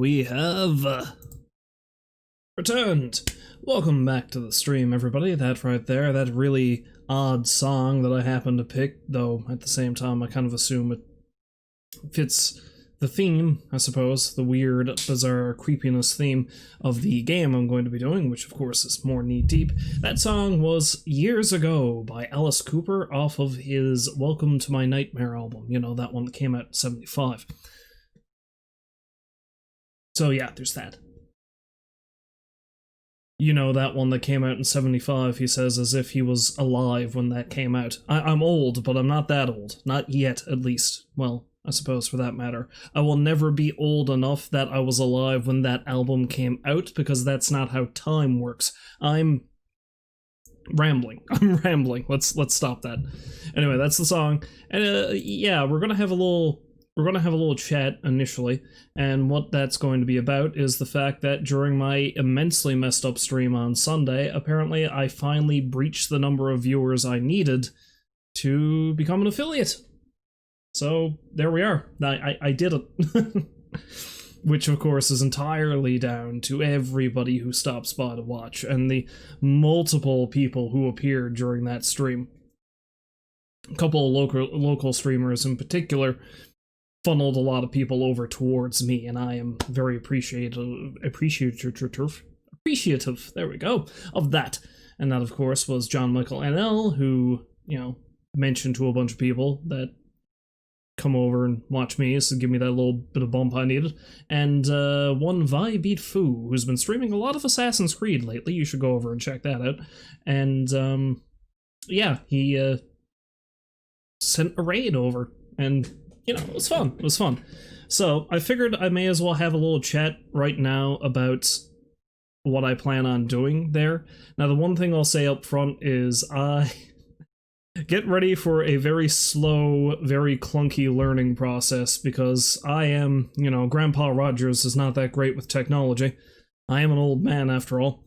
we have returned. Welcome back to the stream, everybody. That right there, that really odd song that I happened to pick, though at the same time I kind of assume it fits the theme, I suppose, the weird, bizarre creepiness theme of the game I'm going to be doing, which of course is more knee-deep. That song was Years Ago by Alice Cooper off of his Welcome to My Nightmare album, you know, that one that came out in 75. So yeah, there's that. You know, that one that came out in 75, he says, as if he was alive when that came out. I'm old, but I'm not that old. Not yet, at least. Well, I suppose for that matter. I will never be old enough that I was alive when that album came out, because that's not how time works. I'm rambling. Let's stop that. Anyway, that's the song. And yeah, we're gonna have a little chat initially, and what that's going to be about is the fact that during my immensely messed up stream on Sunday, apparently I finally breached the number of viewers I needed to become an affiliate. So there we are. I did it. Which of course is entirely down to everybody who stops by to watch, and the multiple people who appeared during that stream. A couple of local streamers in particular funneled a lot of people over towards me, and I am very appreciative, there we go, of that. And that, of course, was John Michael NL, who, you know, mentioned to a bunch of people that come over and watch me, so give me that little bit of bump I needed. And one Beat Foo, who's been streaming a lot of Assassin's Creed lately. You should go over and check that out. And yeah, he sent a raid over, and you know, it was fun. So I figured I may as well have a little chat right now about what I plan on doing there. Now, the one thing I'll say up front is get ready for a very slow, very clunky learning process, because I am, you know, Grandpa Rogers is not that great with technology. I am an old man, after all.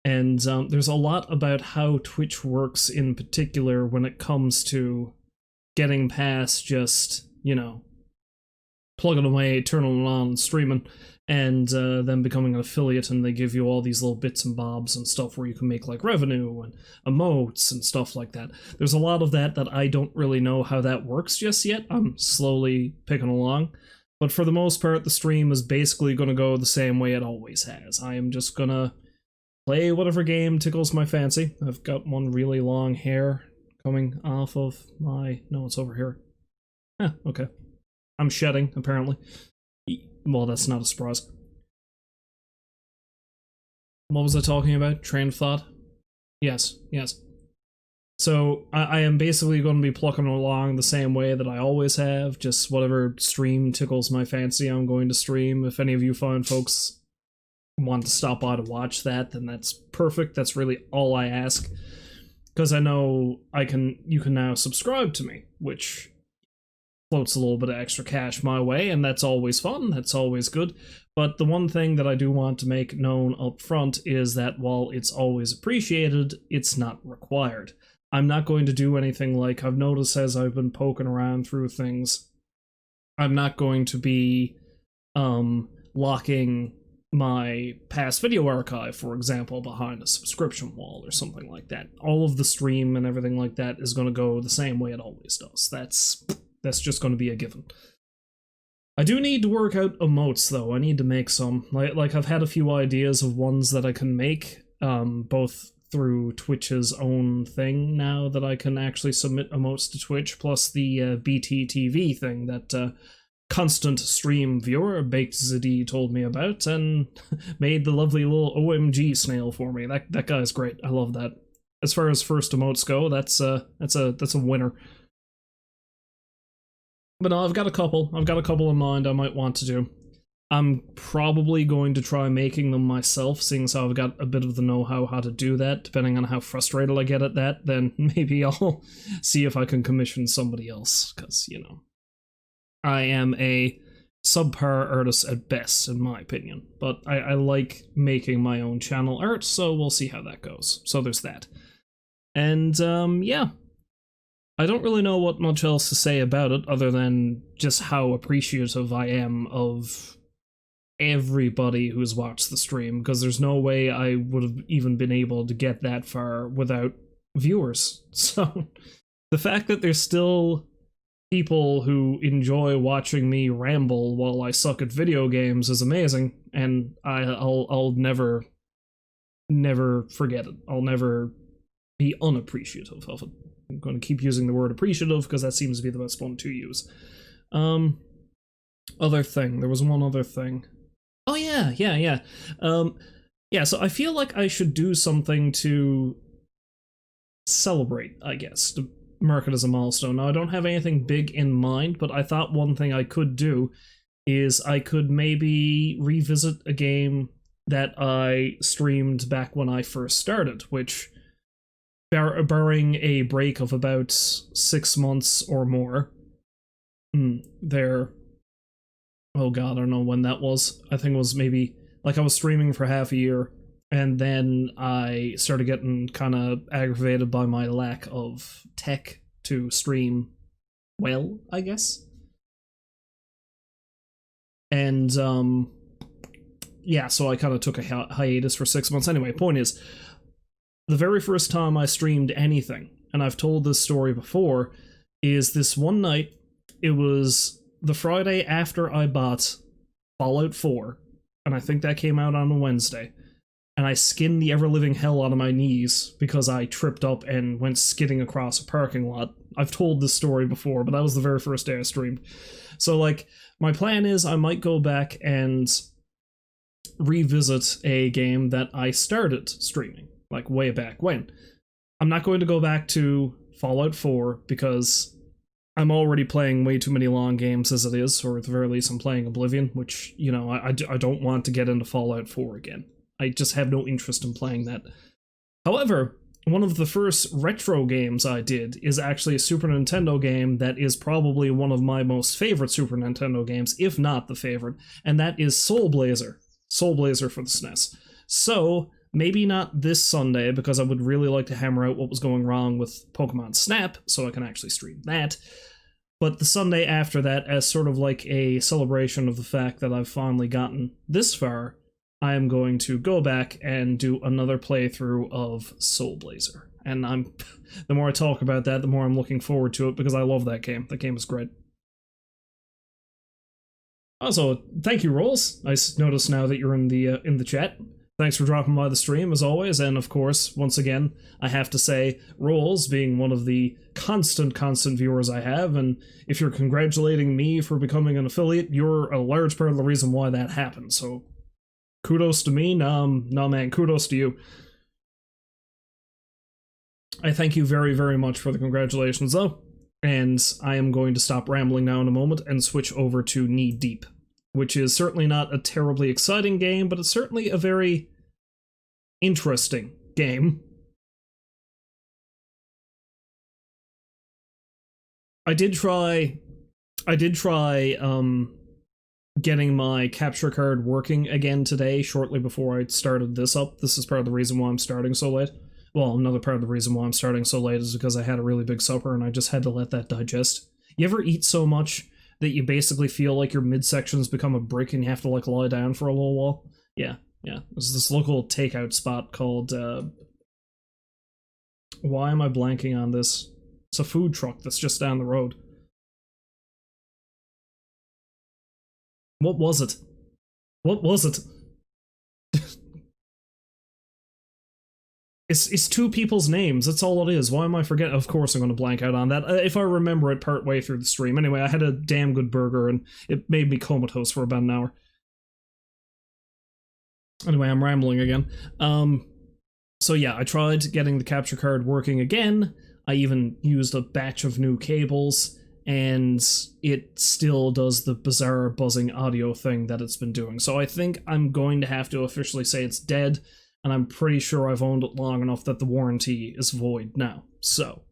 And there's a lot about how Twitch works in particular when it comes to getting past just, you know, plugging away, turning it on, and streaming, and then becoming an affiliate, and they give you all these little bits and bobs and stuff where you can make, like, revenue and emotes and stuff like that. There's a lot of that I don't really know how that works just yet. I'm slowly picking along. But for the most part, the stream is basically going to go the same way it always has. I am just going to play whatever game tickles my fancy. I've got one really long hair coming off of my... No, it's over here. Okay. I'm shedding, apparently. Well, that's not a surprise. What was I talking about? Train of thought? Yes. So, I am basically going to be plucking along the same way that I always have. Just whatever stream tickles my fancy, I'm going to stream. If any of you fine folks want to stop by to watch that, then that's perfect. That's really all I ask. Because I know you can now subscribe to me, which floats a little bit of extra cash my way, and that's always fun, that's always good. But the one thing that I do want to make known up front is that while it's always appreciated, it's not required. I'm not going to do anything like I've noticed as I've been poking around through things. I'm not going to be locking my past video archive, for example, behind a subscription wall or something like that. All of the stream and everything like that is going to go the same way it always does. That's just going to be a given. I do need to work out emotes, though. I need to make some. Like I've had a few ideas of ones that I can make, both through Twitch's own thing now that I can actually submit emotes to Twitch, plus the BTTV thing that constant stream viewer Baked ZD told me about, and made the lovely little OMG snail for me. That guy's great. I love that. As far as first emotes go, that's a winner. But no, I've got a couple in mind I might want to do. I'm probably going to try making them myself, seeing as how I've got a bit of the know-how how to do that. Depending on how frustrated I get at that, then maybe I'll see if I can commission somebody else, because, you know, I am a subpar artist at best, in my opinion. But I like making my own channel art, so we'll see how that goes. So there's that. And, yeah. I don't really know what much else to say about it, other than just how appreciative I am of everybody who's watched the stream, because there's no way I would have even been able to get that far without viewers. So the fact that there's still people who enjoy watching me ramble while I suck at video games is amazing, and I'll never forget it. I'll never be unappreciative of it. I'm going to keep using the word appreciative because that seems to be the best one to use. Other thing. There was one other thing. Oh yeah. Yeah, so I feel like I should do something to celebrate, I guess, to mark it as a milestone. Now, I don't have anything big in mind, but I thought one thing I could do is I could maybe revisit a game that I streamed back when I first started, which, barring a break of about 6 months or more, oh god, I don't know when that was. I think it was maybe, like, I was streaming for half a year, and then I started getting kind of aggravated by my lack of tech to stream well, I guess. And, yeah, so I kind of took a hiatus for 6 months. Anyway, point is, the very first time I streamed anything, and I've told this story before, is this one night. It was the Friday after I bought Fallout 4, and I think that came out on a Wednesday, and I skinned the ever-living hell out of my knees because I tripped up and went skidding across a parking lot. I've told this story before, but that was the very first day I streamed. So, like, my plan is I might go back and revisit a game that I started streaming, like, way back when. I'm not going to go back to Fallout 4 because I'm already playing way too many long games as it is, or at the very least I'm playing Oblivion, which, you know, I don't want to get into Fallout 4 again. I just have no interest in playing that. However, one of the first retro games I did is actually a Super Nintendo game that is probably one of my most favorite Super Nintendo games, if not the favorite, and that is Soul Blazer. Soul Blazer for the SNES. So, maybe not this Sunday, because I would really like to hammer out what was going wrong with Pokemon Snap, so I can actually stream that. But the Sunday after that, as sort of like a celebration of the fact that I've finally gotten this far, I am going to go back and do another playthrough of Soul Blazer. And the more I talk about that, the more I'm looking forward to it, because I love that game. That game is great. Also, thank you, Rolls. I notice now that you're in the chat. Thanks for dropping by the stream, as always, and of course, once again, I have to say, Rolls, being one of the constant viewers I have, and if you're congratulating me for becoming an affiliate, you're a large part of the reason why that happened, so kudos to me. No man, kudos to you. I thank you very, very much for the congratulations, though, and I am going to stop rambling now in a moment and switch over to Knee Deep, which is certainly not a terribly exciting game, but it's certainly a very interesting game. I did try getting my capture card working again today, shortly before I started this up. This is part of the reason why I'm starting so late. Well, another part of the reason why I'm starting so late is because I had a really big supper and I just had to let that digest. You ever eat so much that you basically feel like your midsections become a brick and you have to, like, lie down for a little while? Yeah. There's this local takeout spot called, why am I blanking on this? It's a food truck that's just down the road. What was it? It's two people's names, that's all it is. Why am I forgetting? Of course I'm going to blank out on that. If I remember it part way through the stream. Anyway, I had a damn good burger and it made me comatose for about an hour. Anyway, I'm rambling again. So yeah, I tried getting the capture card working again. I even used a batch of new cables, and it still does the bizarre buzzing audio thing that it's been doing. So I think I'm going to have to officially say it's dead, and I'm pretty sure I've owned it long enough that the warranty is void now. So,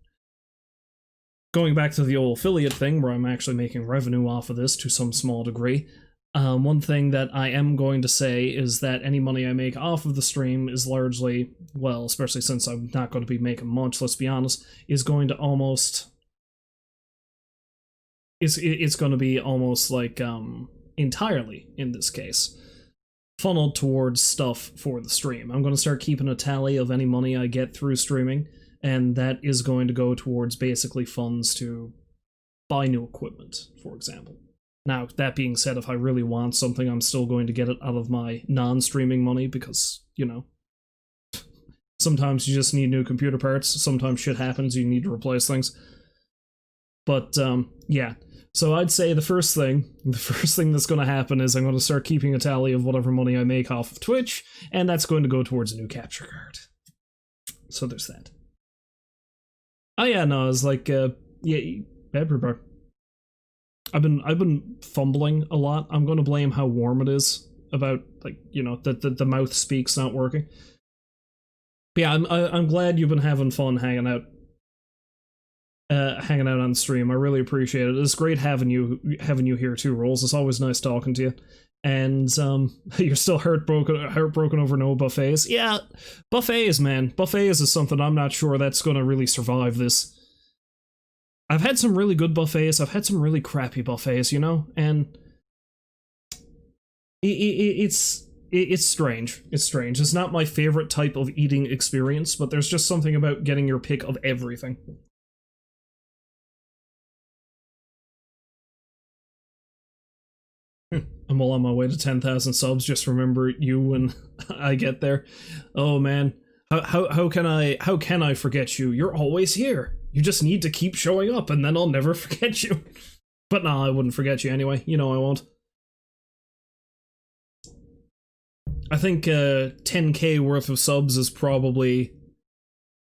going back to the old affiliate thing, where I'm actually making revenue off of this to some small degree, one thing that I am going to say is that any money I make off of the stream is largely, well, especially since I'm not going to be making much, let's be honest, is going to almost... It's going to be almost like, entirely, in this case, funneled towards stuff for the stream. I'm going to start keeping a tally of any money I get through streaming, and that is going to go towards basically funds to buy new equipment, for example. Now, that being said, if I really want something, I'm still going to get it out of my non-streaming money because, you know, sometimes you just need new computer parts, sometimes shit happens, you need to replace things. But, yeah. So I'd say the first thing that's going to happen is I'm going to start keeping a tally of whatever money I make off of Twitch, and that's going to go towards a new capture card. So there's that. Oh yeah, no, I was like, yeah, everybody. I've been fumbling a lot. I'm going to blame how warm it is about, like, you know, that the mouth speak's not working. But yeah, I'm glad you've been having fun hanging out on stream. I really appreciate it. It's great having you here too, Rolls. It's always nice talking to you. And you're still heartbroken over no buffets. Yeah, buffets, man. Buffets is something I'm not sure that's going to really survive this. I've had some really good buffets. I've had some really crappy buffets, you know, and it's strange. It's strange. It's not my favorite type of eating experience, but there's just something about getting your pick of everything. I'm well on my way to 10,000 subs. Just remember you when I get there. Oh man, how can I forget you? You're always here. You just need to keep showing up, and then I'll never forget you. But no, I wouldn't forget you anyway. You know I won't. I think 10k worth of subs is probably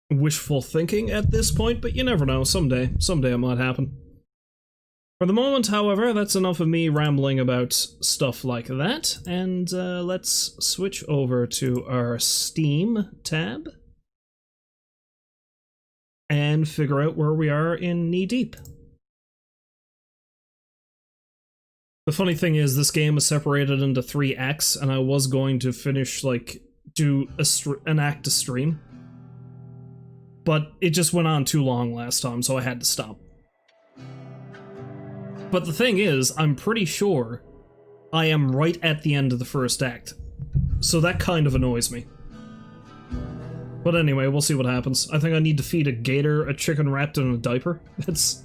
wishful thinking at this point, but you never know. Someday it might happen. For the moment, however, that's enough of me rambling about stuff like that, and let's switch over to our Steam tab and figure out where we are in Knee Deep. The funny thing is, this game is separated into 3 acts, and I was going to finish, like, do an act a stream. But it just went on too long last time, so I had to stop. But the thing is, I'm pretty sure I am right at the end of the first act. So that kind of annoys me. But anyway, we'll see what happens. I think I need to feed a gator a chicken wrapped in a diaper. That's...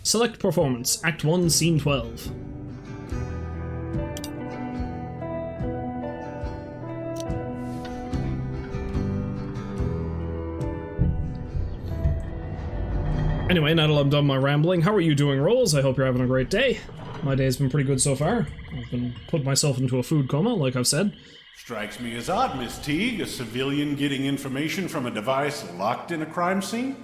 Select performance, Act 1, Scene 12. Anyway, now that I'm done my rambling, how are you doing, Rolls? I hope you're having a great day. My day's been pretty good so far. I've been putting myself into a food coma, like I've said. Strikes me as odd, Miss Teague, a civilian getting information from a device locked in a crime scene?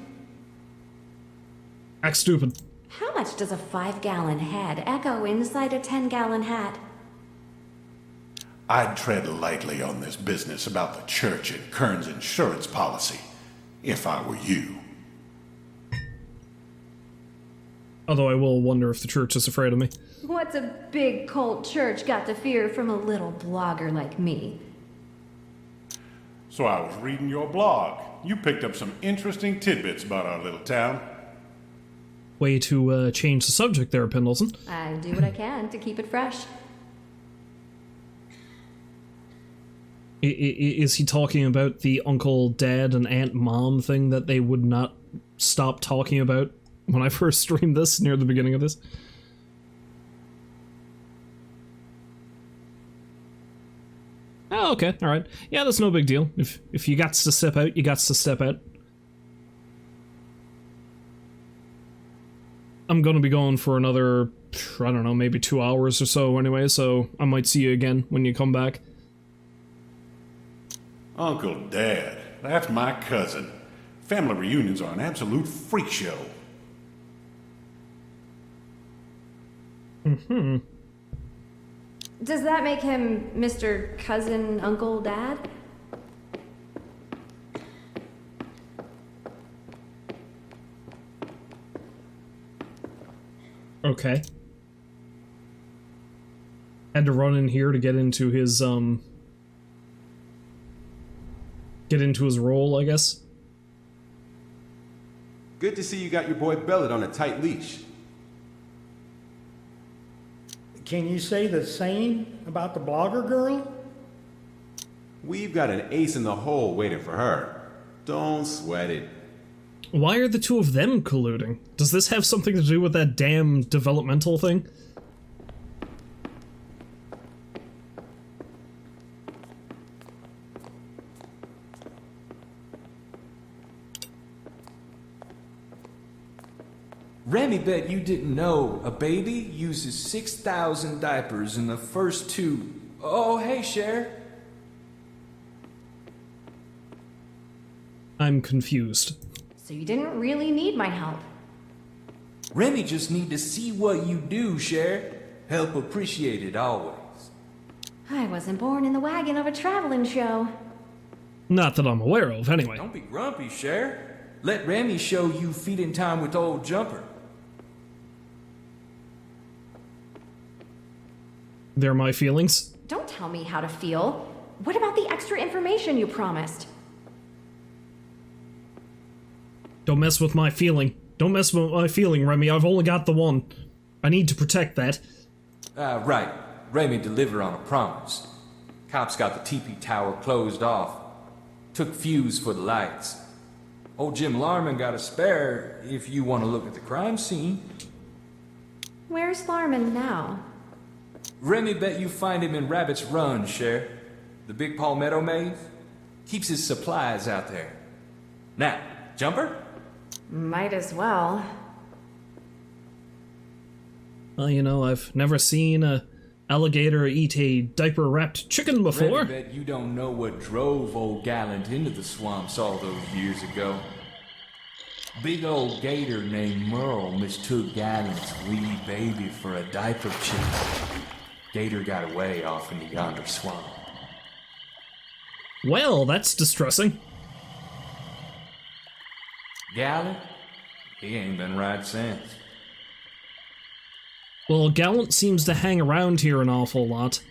Act stupid. How much does a 5-gallon head echo inside a 10-gallon hat? I'd tread lightly on this business about the church and Kern's insurance policy, if I were you. Although I will wonder if the church is afraid of me. What's a big cult church got to fear from a little blogger like me? So I was reading your blog. You picked up some interesting tidbits about our little town. Way to change the subject there, Pendleton. I do what I can to keep it fresh. Is he talking about the uncle, dad, and aunt, mom thing that they would not stop talking about when I first streamed this near the beginning of this? Oh, okay, alright. Yeah, that's no big deal. If you got to step out, you got to step out. I'm gonna be going for another, I don't know, maybe 2 hours or so anyway, so I might see you again when you come back. Uncle Dad, that's my cousin. Family reunions are an absolute freak show. Mm-hmm. Does that make him Mr. Cousin Uncle Dad? Okay. Had to run in here to get into his, get into his role, I guess. Good to see you got your boy Bellet on a tight leash. Can you say the same about the blogger girl? We've got an ace in the hole waiting for her. Don't sweat it. Why are the two of them colluding? Does this have something to do with that damn developmental thing? Remy bet you didn't know a baby uses 6,000 diapers in the first two. Oh, hey, Cher. I'm confused. So you didn't really need my help. Remy just need to see what you do, Cher. Help appreciate it always. I wasn't born in the wagon of a traveling show. Not that I'm aware of, anyway. Don't be grumpy, Cher. Let Remy show you feeding time with old Jumper. They're my feelings. Don't tell me how to feel. What about the extra information you promised? Don't mess with my feeling. Don't mess with my feeling, Remy. I've only got the one. I need to protect that. Right. Remy deliver on a promise. Cops got the teepee tower closed off. Took fuse for the lights. Old Jim Larman got a spare if you want to look at the crime scene. Where's Larman now? Remy bet you find him in Rabbit's Run, Cher. The big palmetto maze. Keeps his supplies out there. Now, Jumper? Might as well. Well, you know, I've never seen a alligator eat a diaper-wrapped chicken before. Remy bet you don't know what drove old Gallant into the swamps all those years ago. Big old gator named Merle mistook Gallant's wee baby for a diaper chicken. Gator got away off into yonder swamp. Well, that's distressing. Gallant? He ain't been right since. Well, Gallant seems to hang around here an awful lot,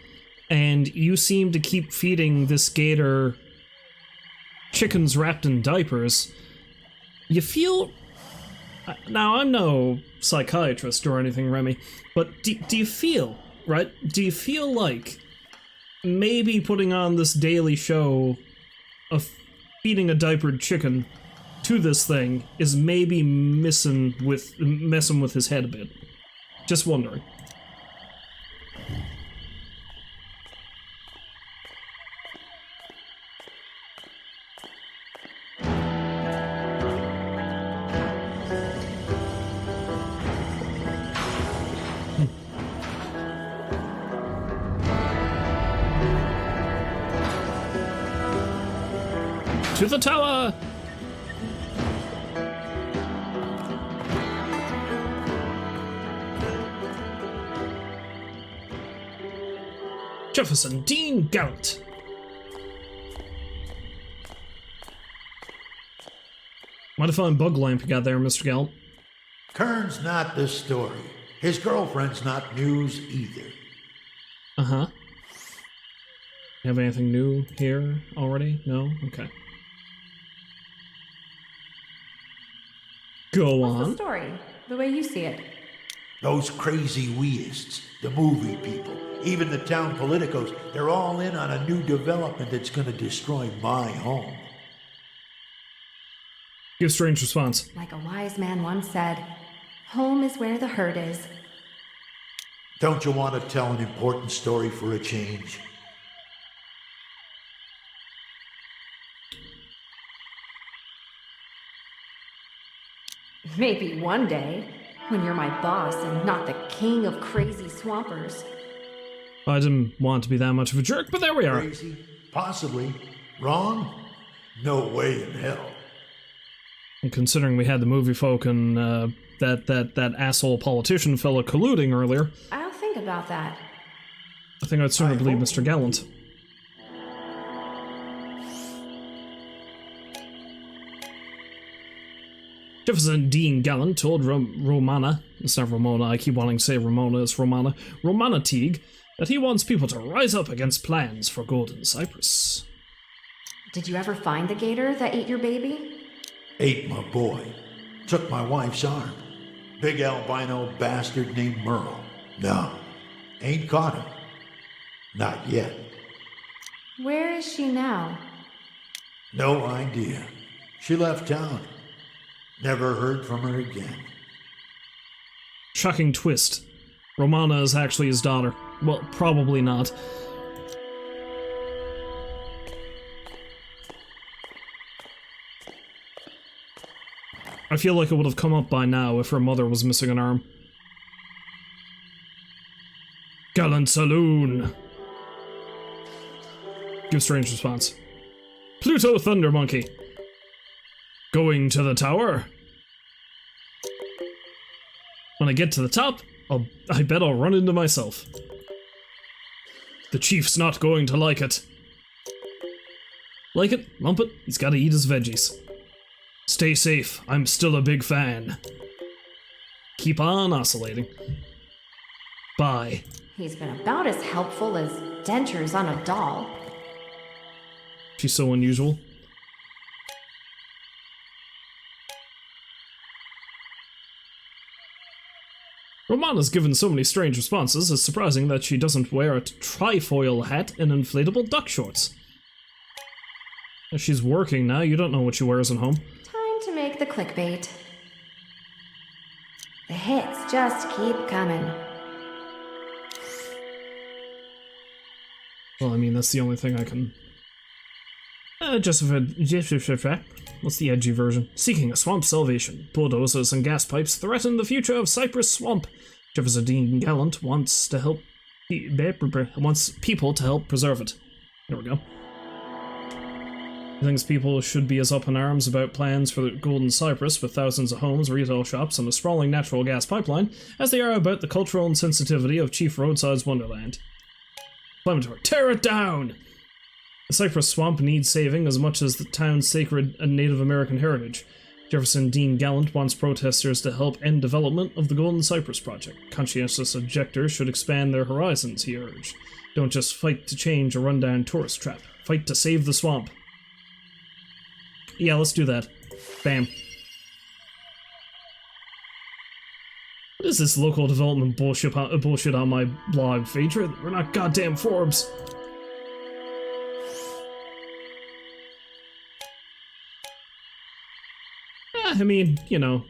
and you seem to keep feeding this gator chickens wrapped in diapers. You feel... Now, I'm no psychiatrist or anything, Remy, but do you feel, right? Do you feel like maybe putting on this daily show of feeding a diapered chicken to this thing is maybe messing with his head a bit? Just wondering. To the tower! Jefferson Dean Gallant. What a fine bug lamp you got there, Mr. Gallant. Kern's not the story. His girlfriend's not news either. Uh-huh. You have anything new here already? No? Okay. Go What's the on. story? The way you see it. Those crazy weists, the movie people, even the town politicos, they're all in on a new development that's gonna destroy my home. Give strange response. Like a wise man once said, home is where the hurt is. Don't you want to tell an important story for a change? Maybe one day, when you're my boss and not the king of crazy swampers. I didn't want to be that much of a jerk, but there we are. Crazy? Possibly. Wrong? No way in hell. And considering we had the movie folk and that asshole politician fella colluding earlier, I'll think about that. I think I'd sooner believe Mr. Gallant. Jefferson Dean Gallant told Romana, it's not Ramona, I keep wanting to say Ramona, it's Romana Teague, that he wants people to rise up against plans for Golden Cypress. Did you ever find the gator that ate your baby? Ate my boy. Took my wife's arm. Big albino bastard named Merle. No. Ain't caught him. Not yet. Where is she now? No idea. She left town. Never heard from her again. Shocking twist. Romana is actually his daughter. Well, probably not. I feel like it would have come up by now if her mother was missing an arm. Gallant Saloon! Give strange response. Pluto Thunder Monkey. Going to the tower? When I get to the top, I bet I'll run into myself. The chief's not going to like it. Like it? Lump it? He's gotta eat his veggies. Stay safe, I'm still a big fan. Keep on oscillating. Bye. He's been about as helpful as dentures on a doll. She's so unusual. Romana's given so many strange responses, it's surprising that she doesn't wear a trifoil hat and inflatable duck shorts. If she's working now, you don't know what she wears at home. Time to make the clickbait. The hits just keep coming. Well, I mean, that's the only thing I can... What's the edgy version? Seeking a swamp salvation. Bulldozers and gas pipes threaten the future of Cypress Swamp. Jefferson Dean Gallant wants people to help preserve it. There we go. He thinks people should be as up in arms about plans for the Golden Cypress with thousands of homes, retail shops, and a sprawling natural gas pipeline as they are about the cultural insensitivity of Chief Roadside's Wonderland. Inflammatory. Tear it down! The Cypress Swamp needs saving as much as the town's sacred and Native American heritage. Jefferson Dean Gallant wants protesters to help end development of the Golden Cypress Project. Conscientious objectors should expand their horizons, he urged. Don't just fight to change a rundown tourist trap. Fight to save the swamp. Yeah, let's do that. Bam. What is this local development bullshit on my blog, Phaedra? We're not goddamn Forbes. I mean, you know.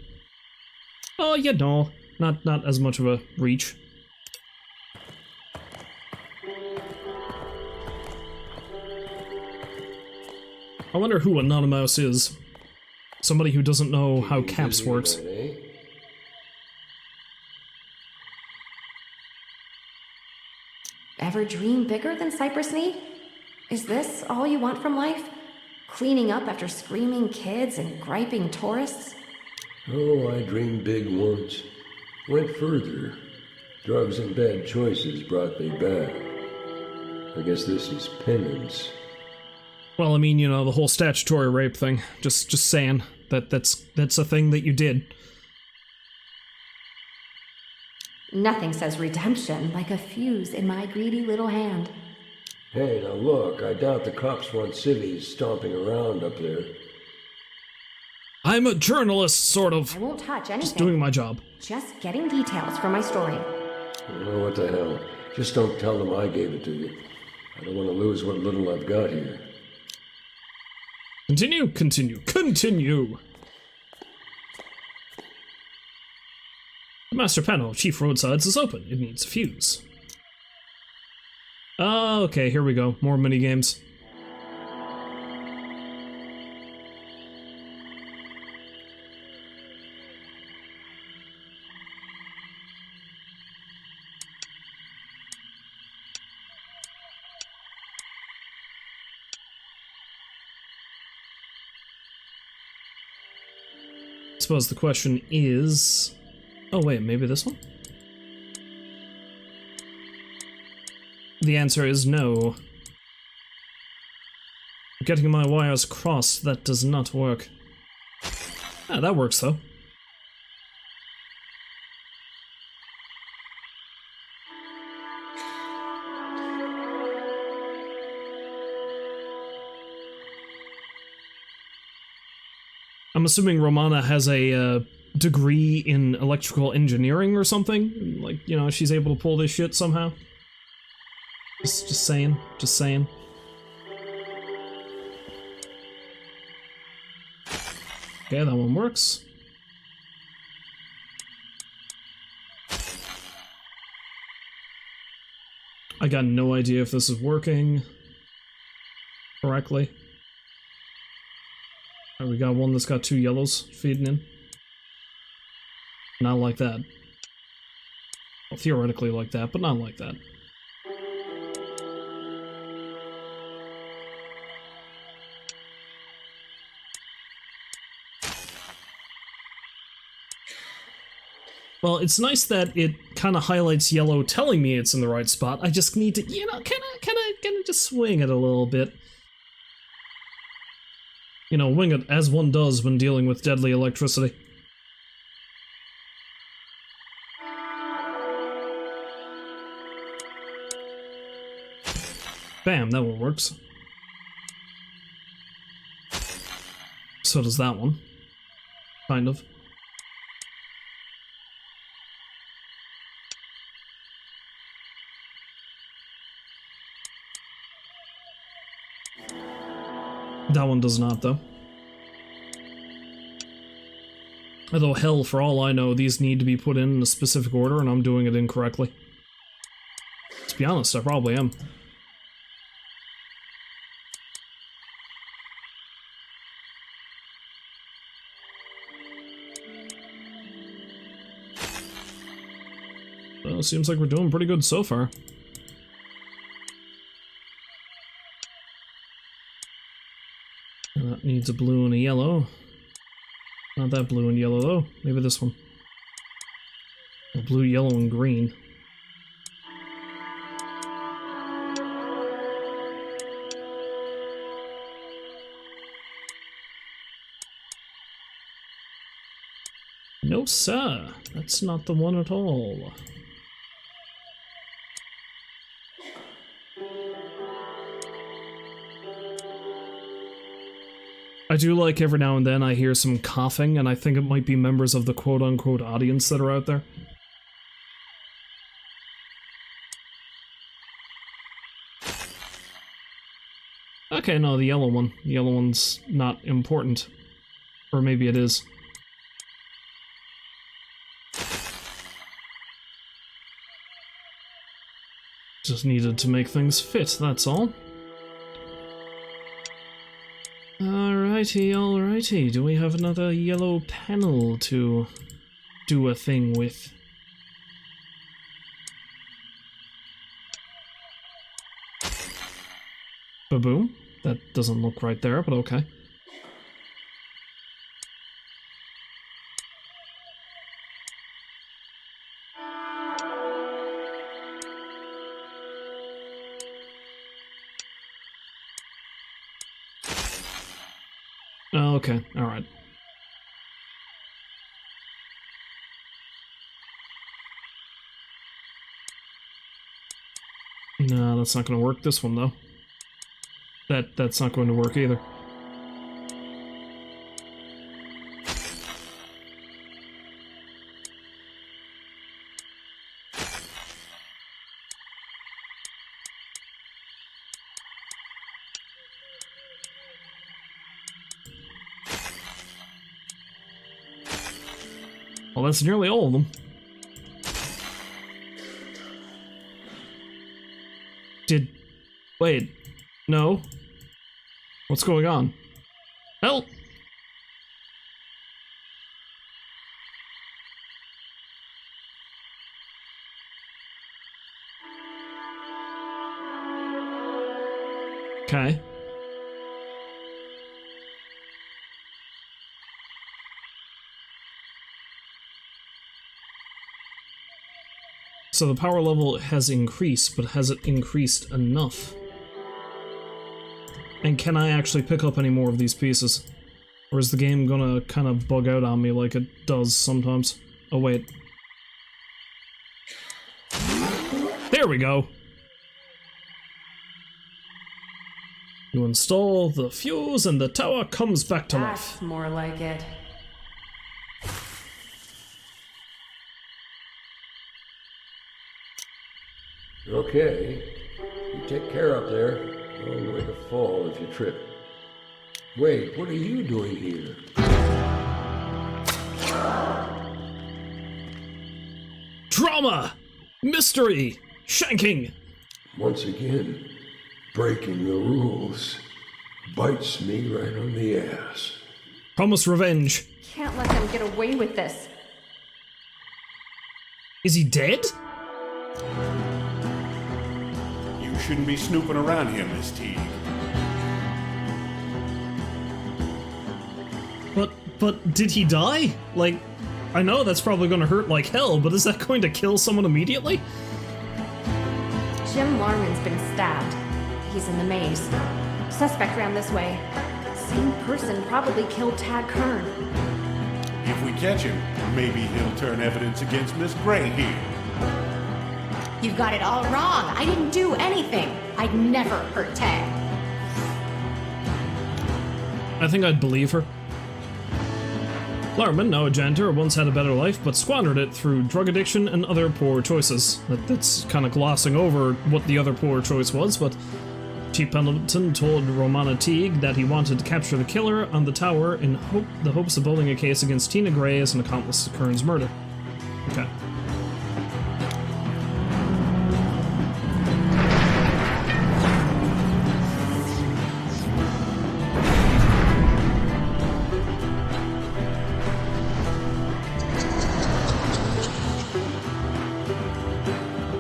Oh, you know. Not as much of a reach. I wonder who Anonymous is. Somebody who doesn't know how caps works. Ever dream bigger than Cypress Knee? Is this all you want from life? Cleaning up after screaming kids and griping tourists? Oh, I dreamed big once. Went further. Drugs and bad choices brought me back. I guess this is penance. Well, I mean, you know, the whole statutory rape thing. Just saying that's a thing that you did. Nothing says redemption like a fuse in my greedy little hand. Hey, now look, I doubt the cops want civvies stomping around up there. I'm a journalist, sort of. I won't touch anything. Just doing my job. Just getting details for my story. Oh, what the hell. Just don't tell them I gave it to you. I don't want to lose what little I've got here. Continue, continue, continue! The master panel of Chief Roadsides is open. It needs a fuse. Oh, okay, here we go. More minigames. I suppose the question is... Oh wait, maybe this one? The answer is no. Getting my wires crossed, that does not work. Ah, that works though. I'm assuming Romana has a degree in electrical engineering or something. Like, you know, she's able to pull this shit somehow. Just saying. Just saying. Okay, that one works. I got no idea if this is working correctly. Alright, we got one that's got 2 yellows feeding in. Not like that. Well, theoretically like that, but not like that. Well, it's nice that it kind of highlights yellow, telling me it's in the right spot. I just need to, you know, kind of just swing it a little bit. You know, wing it as one does when dealing with deadly electricity. Bam, that one works. So does that one. Kind of. That one does not, though. Although, hell, for all I know, these need to be put in a specific order, and I'm doing it incorrectly. To be honest, I probably am. Well, it seems like we're doing pretty good so far. And that needs a blue and a yellow. Not that blue and yellow, though. Maybe this one. A blue, yellow, and green. No, sir. That's not the one at all. I do like every now and then I hear some coughing, and I think it might be members of the quote-unquote audience that are out there. Okay, no, the yellow one. The yellow one's not important. Or maybe it is. Just needed to make things fit, that's all. Alrighty, alrighty. Do we have another yellow panel to do a thing with? Ba-boom. That doesn't look right there, but okay. Oh, okay, alright. No, that's not gonna work. This one, though. That's not going to work either. Well, that's nearly all of them. Wait. No. What's going on? Help! Okay. So the power level has increased, but has it increased enough? And can I actually pick up any more of these pieces? Or is the game gonna kind of bug out on me like it does sometimes? Oh wait. There we go! You install the fuse and the tower comes back to life. That's more like it. Okay. You take care up there. Long way to fall if you trip. Wait, what are you doing here? Drama! Mystery! Shanking! Once again, breaking the rules. Bites me right on the ass. Promise revenge. Can't let them get away with this. Is he dead? You shouldn't be snooping around here, Miss Teague. But did he die? Like, I know that's probably gonna hurt like hell, but is that going to kill someone immediately? Jim Larman's been stabbed. He's in the maze. Suspect ran this way. Same person probably killed Tad Kern. If we catch him, maybe he'll turn evidence against Miss Gray here. You've got it all wrong. I didn't do anything. I'd never hurt Tad. I think I'd believe her. Larman, now a janitor, once had a better life, but squandered it through drug addiction and other poor choices. That's kind of glossing over what the other poor choice was, but Chief Pendleton told Romana Teague that he wanted to capture the killer on the tower in the hopes of building a case against Tina Gray as an accomplice to Kern's murder. Okay.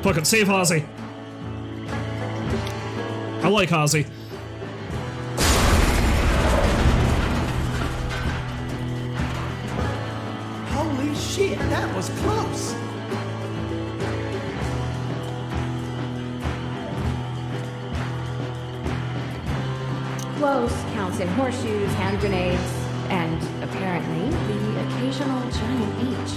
Fuck it, save Ozzy. I like Ozzy. Holy shit, that was close! Close counts in horseshoes, hand grenades, and apparently the occasional giant H.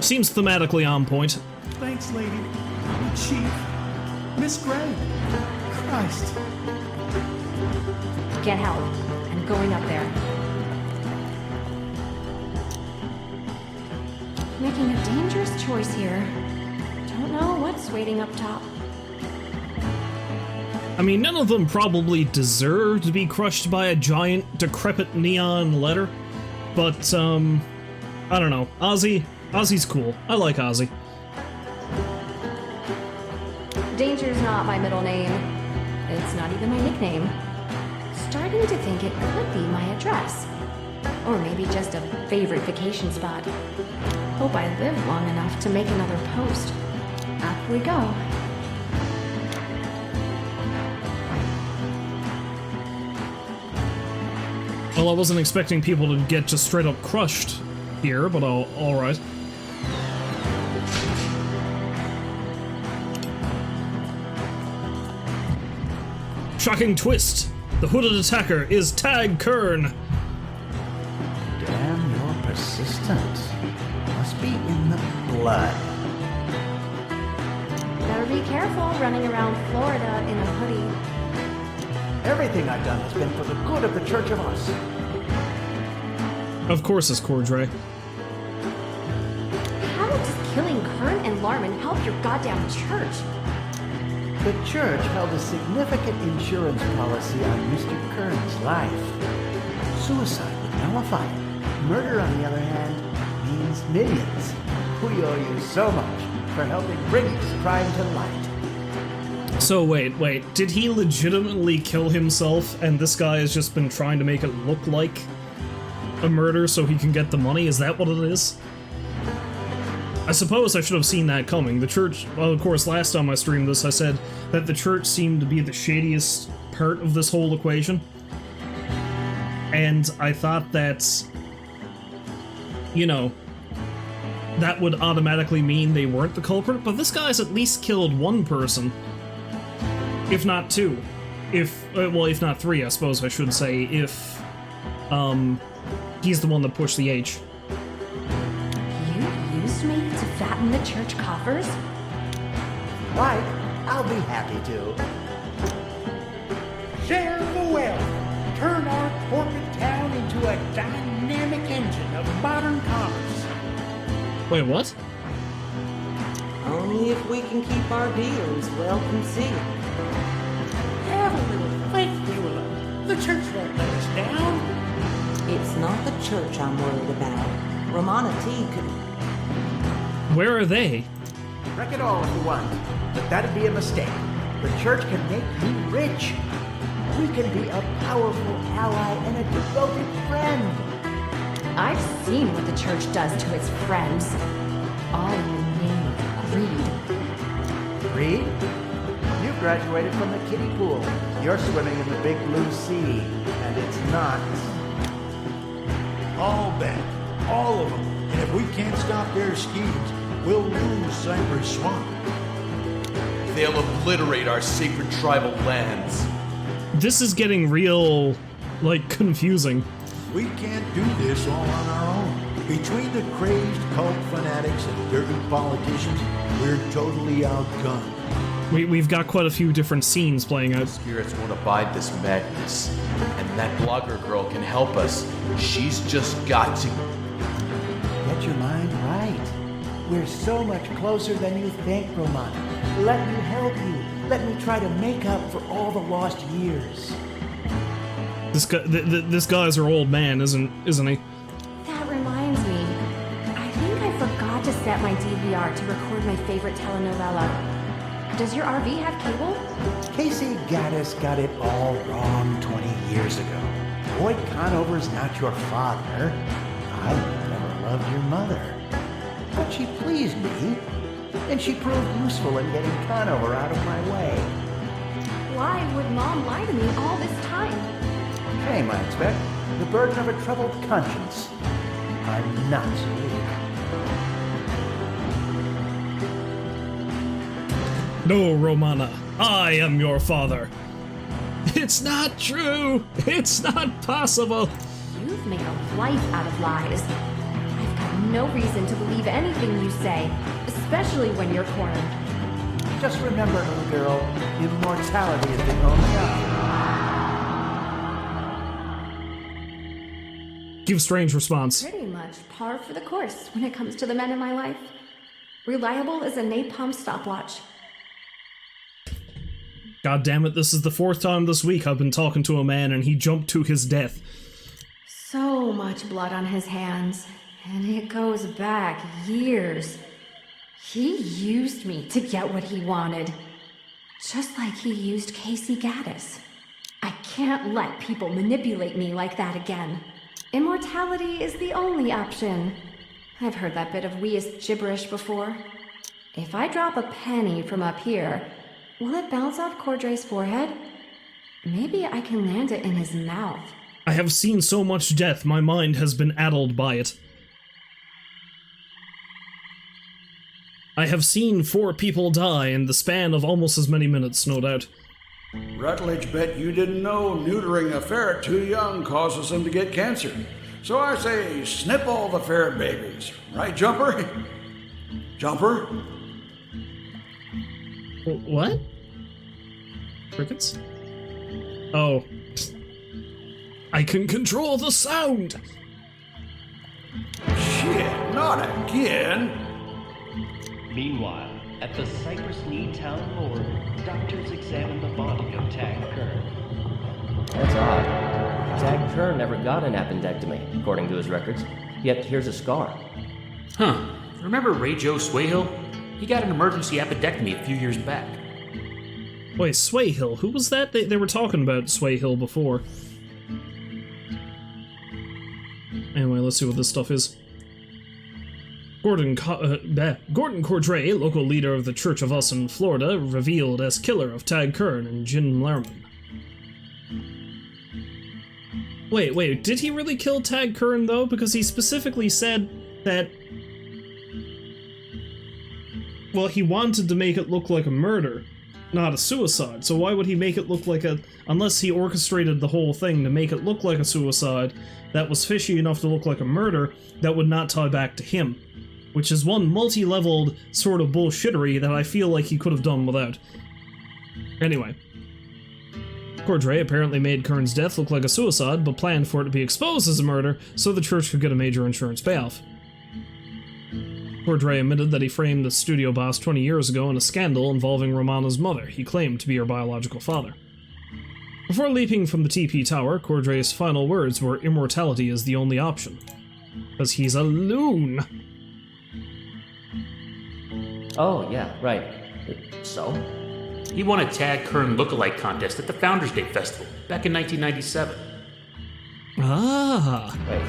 Seems thematically on point. Thanks, lady. Chief. Miss Gray. Christ. Get help. I'm going up there. Making a dangerous choice here. Don't know what's waiting up top. I mean, none of them probably deserve to be crushed by a giant, decrepit neon letter, but, I don't know. Ozzy's cool. I like Ozzy. Danger's not my middle name. It's not even my nickname. Starting to think it could be my address. Or maybe just a favorite vacation spot. Hope I live long enough to make another post. Up we go. Well, I wasn't expecting people to get just straight up crushed here, but alright. Shocking twist! The hooded attacker is Tad Kern! Damn, you're persistent. Must be in the blood. Better be careful running around Florida in a hoodie. Everything I've done has been for the good of the Church of Us. Of course it's Cordray. How does killing Kern and Larman help your goddamn church? The church held a significant insurance policy on Mr. Kern's life. Suicide would nullify it. Murder, on the other hand, means millions. We owe you so much for helping bring this crime to light. So wait, did he legitimately kill himself and this guy has just been trying to make it look like a murder so he can get the money? Is that what it is? I suppose I should have seen that coming. The church, well, of course, last time I streamed this, I said that the church seemed to be the shadiest part of this whole equation. And I thought that, you know, that would automatically mean they weren't the culprit, but this guy's at least killed one person. If not two. If not three, I suppose I should say, if, he's the one that pushed the H. You used me to fatten the church coffers? Why? I'll be happy to. Share the wealth. Turn our corporate town into a dynamic engine of modern commerce. Wait, what? Only if we can keep our dealings well concealed. Have a little faith, Beulah. The church won't let us down. It's not the church I'm worried about. Romana T could... Where are they? Wreck it all if you want, but that'd be a mistake. The church can make you rich. We can be a powerful ally and a devoted friend. I've seen what the church does to its friends. All in the name of greed. Reed, you graduated from the kiddie pool. You're swimming in the big blue sea, and it's not. All bad. All of them. And if we can't stop their schemes, we'll lose Cypress Swamp. They'll obliterate our sacred tribal lands. This is getting real, like, confusing. We can't do this all on our own. Between the crazed cult fanatics and dirty politicians, we're totally outgunned. We've got quite a few different scenes playing out. Spirits won't abide this madness. And that blogger girl can help us. She's just got to... Get your mind right. We're so much closer than you think, Romana. Let me help you. Let me try to make up for all the lost years. This guy's our old man, isn't he? That reminds me. I think I forgot to set my DVR to record my favorite telenovela. Does your RV have cable? Casey Gaddis got it all wrong 20 years ago. Boyd Conover's not your father. I never loved your mother. But she pleased me, and she proved useful in getting Conover out of my way. Why would Mom lie to me all this time? Shame, I expect. The burden of a troubled conscience. I'm not weak. No, Romana, I am your father. It's not true. It's not possible. You've made a life out of lies. I've got no reason to believe anything you say, especially when you're cornered. Just remember, little girl, immortality is the only option. Give strange response. Pretty much par for the course when it comes to the men in my life. Reliable as a napalm stopwatch. God damn it, this is the fourth time this week I've been talking to a man and he jumped to his death. So much blood on his hands, and it goes back years. He used me to get what he wanted, just like he used Casey Gaddis. I can't let people manipulate me like that again. Immortality is the only option. I've heard that bit of weeist gibberish before. If I drop a penny from up here, will it bounce off Cordray's forehead? Maybe I can land it in his mouth. I have seen so much death, my mind has been addled by it. I have seen 4 people die in the span of almost as many minutes, no doubt. Rutledge bet you didn't know neutering a ferret too young causes them to get cancer. So I say, snip all the ferret babies. Right, Jumper? Jumper? What? Crickets? Oh. I can control the sound! Shit, not again! Meanwhile, at the Cypress Knee Town morgue, doctors examine the body of Tag Kern. That's odd. Tag Kern never got an appendectomy, according to his records. Yet here's a scar. Huh. Remember Ray Joe Swayhill? He got an emergency appendectomy a few years back. Wait, Swayhill? Who was that? They were talking about Swayhill before. Anyway, let's see what this stuff is. Gordon Cordray, local leader of the Church of Us in Florida, revealed as killer of Tag Kern and Jim Lerman. Wait, did he really kill Tag Kern, though? Because he specifically said that... Well, he wanted to make it look like a murder, not a suicide. So why would he make it look like a... Unless he orchestrated the whole thing to make it look like a suicide that was fishy enough to look like a murder that would not tie back to him. Which is one multi-leveled sort of bullshittery that I feel like he could have done without. Anyway. Cordray apparently made Kern's death look like a suicide, but planned for it to be exposed as a murder so the church could get a major insurance payoff. Cordray admitted that he framed the studio boss 20 years ago in a scandal involving Romana's mother, he claimed to be her biological father. Before leaping from the TP tower, Cordray's final words were immortality is the only option. Because he's a loon! Oh, yeah, right. So? He won a Tag Kern lookalike contest at the Founders Day Festival back in 1997. Ah! Wait,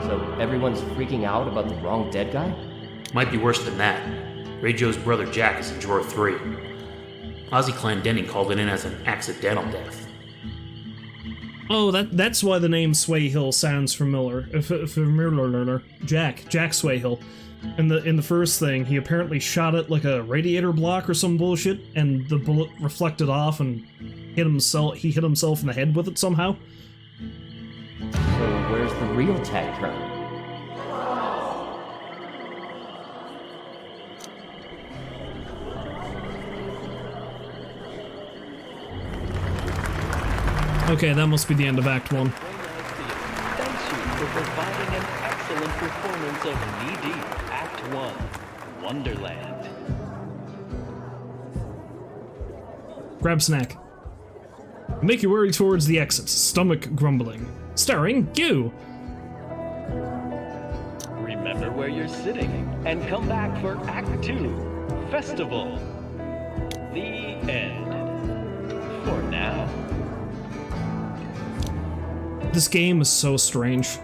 so everyone's freaking out about the wrong dead guy? Might be worse than that. Ray Joe's brother Jack is in drawer 3. Ozzy Clendenning called it in as an accidental death. Oh, that's why the name Swayhill sounds familiar. Jack Swayhill. In the first thing, he apparently shot it like a radiator block or some bullshit, and the bullet reflected off and hit himself. He hit himself in the head with it somehow. So where's the real Tag Kern? Okay, that must be the end of Act 1. Thanks you for providing an excellent performance of Knee Deep, Act 1, Wonderland. Grab snack. Make your way towards the exits, stomach grumbling. Starring Goo! Remember where you're sitting, and come back for Act 2, Festival. The end. For now. This game is so strange.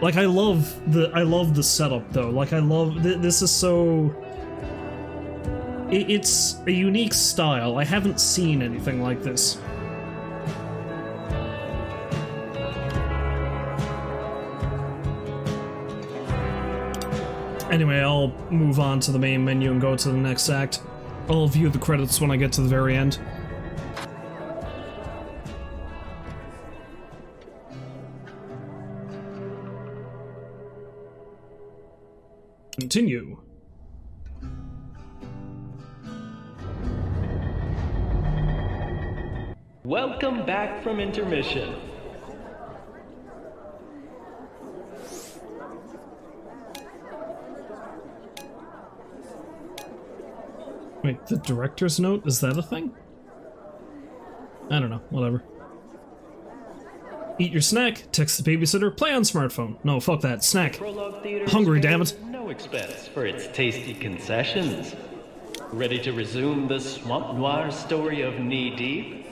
Like, I love the setup though. Like, I love this is so. It's a unique style. I haven't seen anything like this. Anyway, I'll move on to the main menu and go to the next act. I'll view the credits when I get to the very end. Continue. Welcome back from intermission. Wait, the director's note? Is that a thing? I don't know, whatever. Eat your snack, text the babysitter, play on smartphone. No, fuck that, snack. Hungry, damn it. No expense for its tasty concessions. Ready to resume the Swamp Noir story of Knee Deep?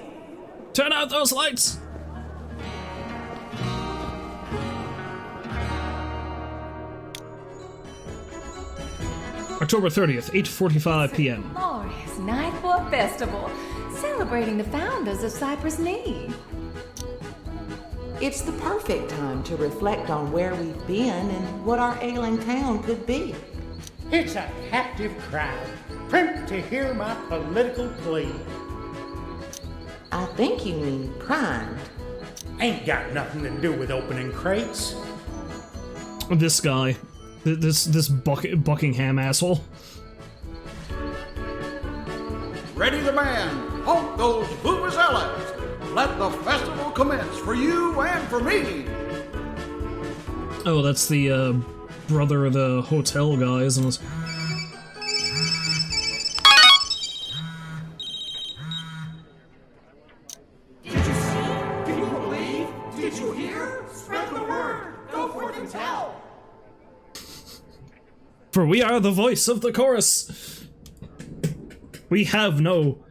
Turn out those lights! October 30th, 8:45 p.m. Glorious night for a festival, celebrating the founders of Cypress Knee. It's the perfect time to reflect on where we've been and what our ailing town could be. It's a captive crowd, primed to hear my political plea. I think you mean primed. Ain't got nothing to do with opening crates. This guy. This Buckingham asshole. Ready the band, honk those vuvuzelas. Let the festival commence for you and for me. Oh, that's the brother of the hotel guy, isn't it? Did you see? Can you believe? Did you hear? Spread the word. Go forth and tell. For we are the voice of the chorus. We have no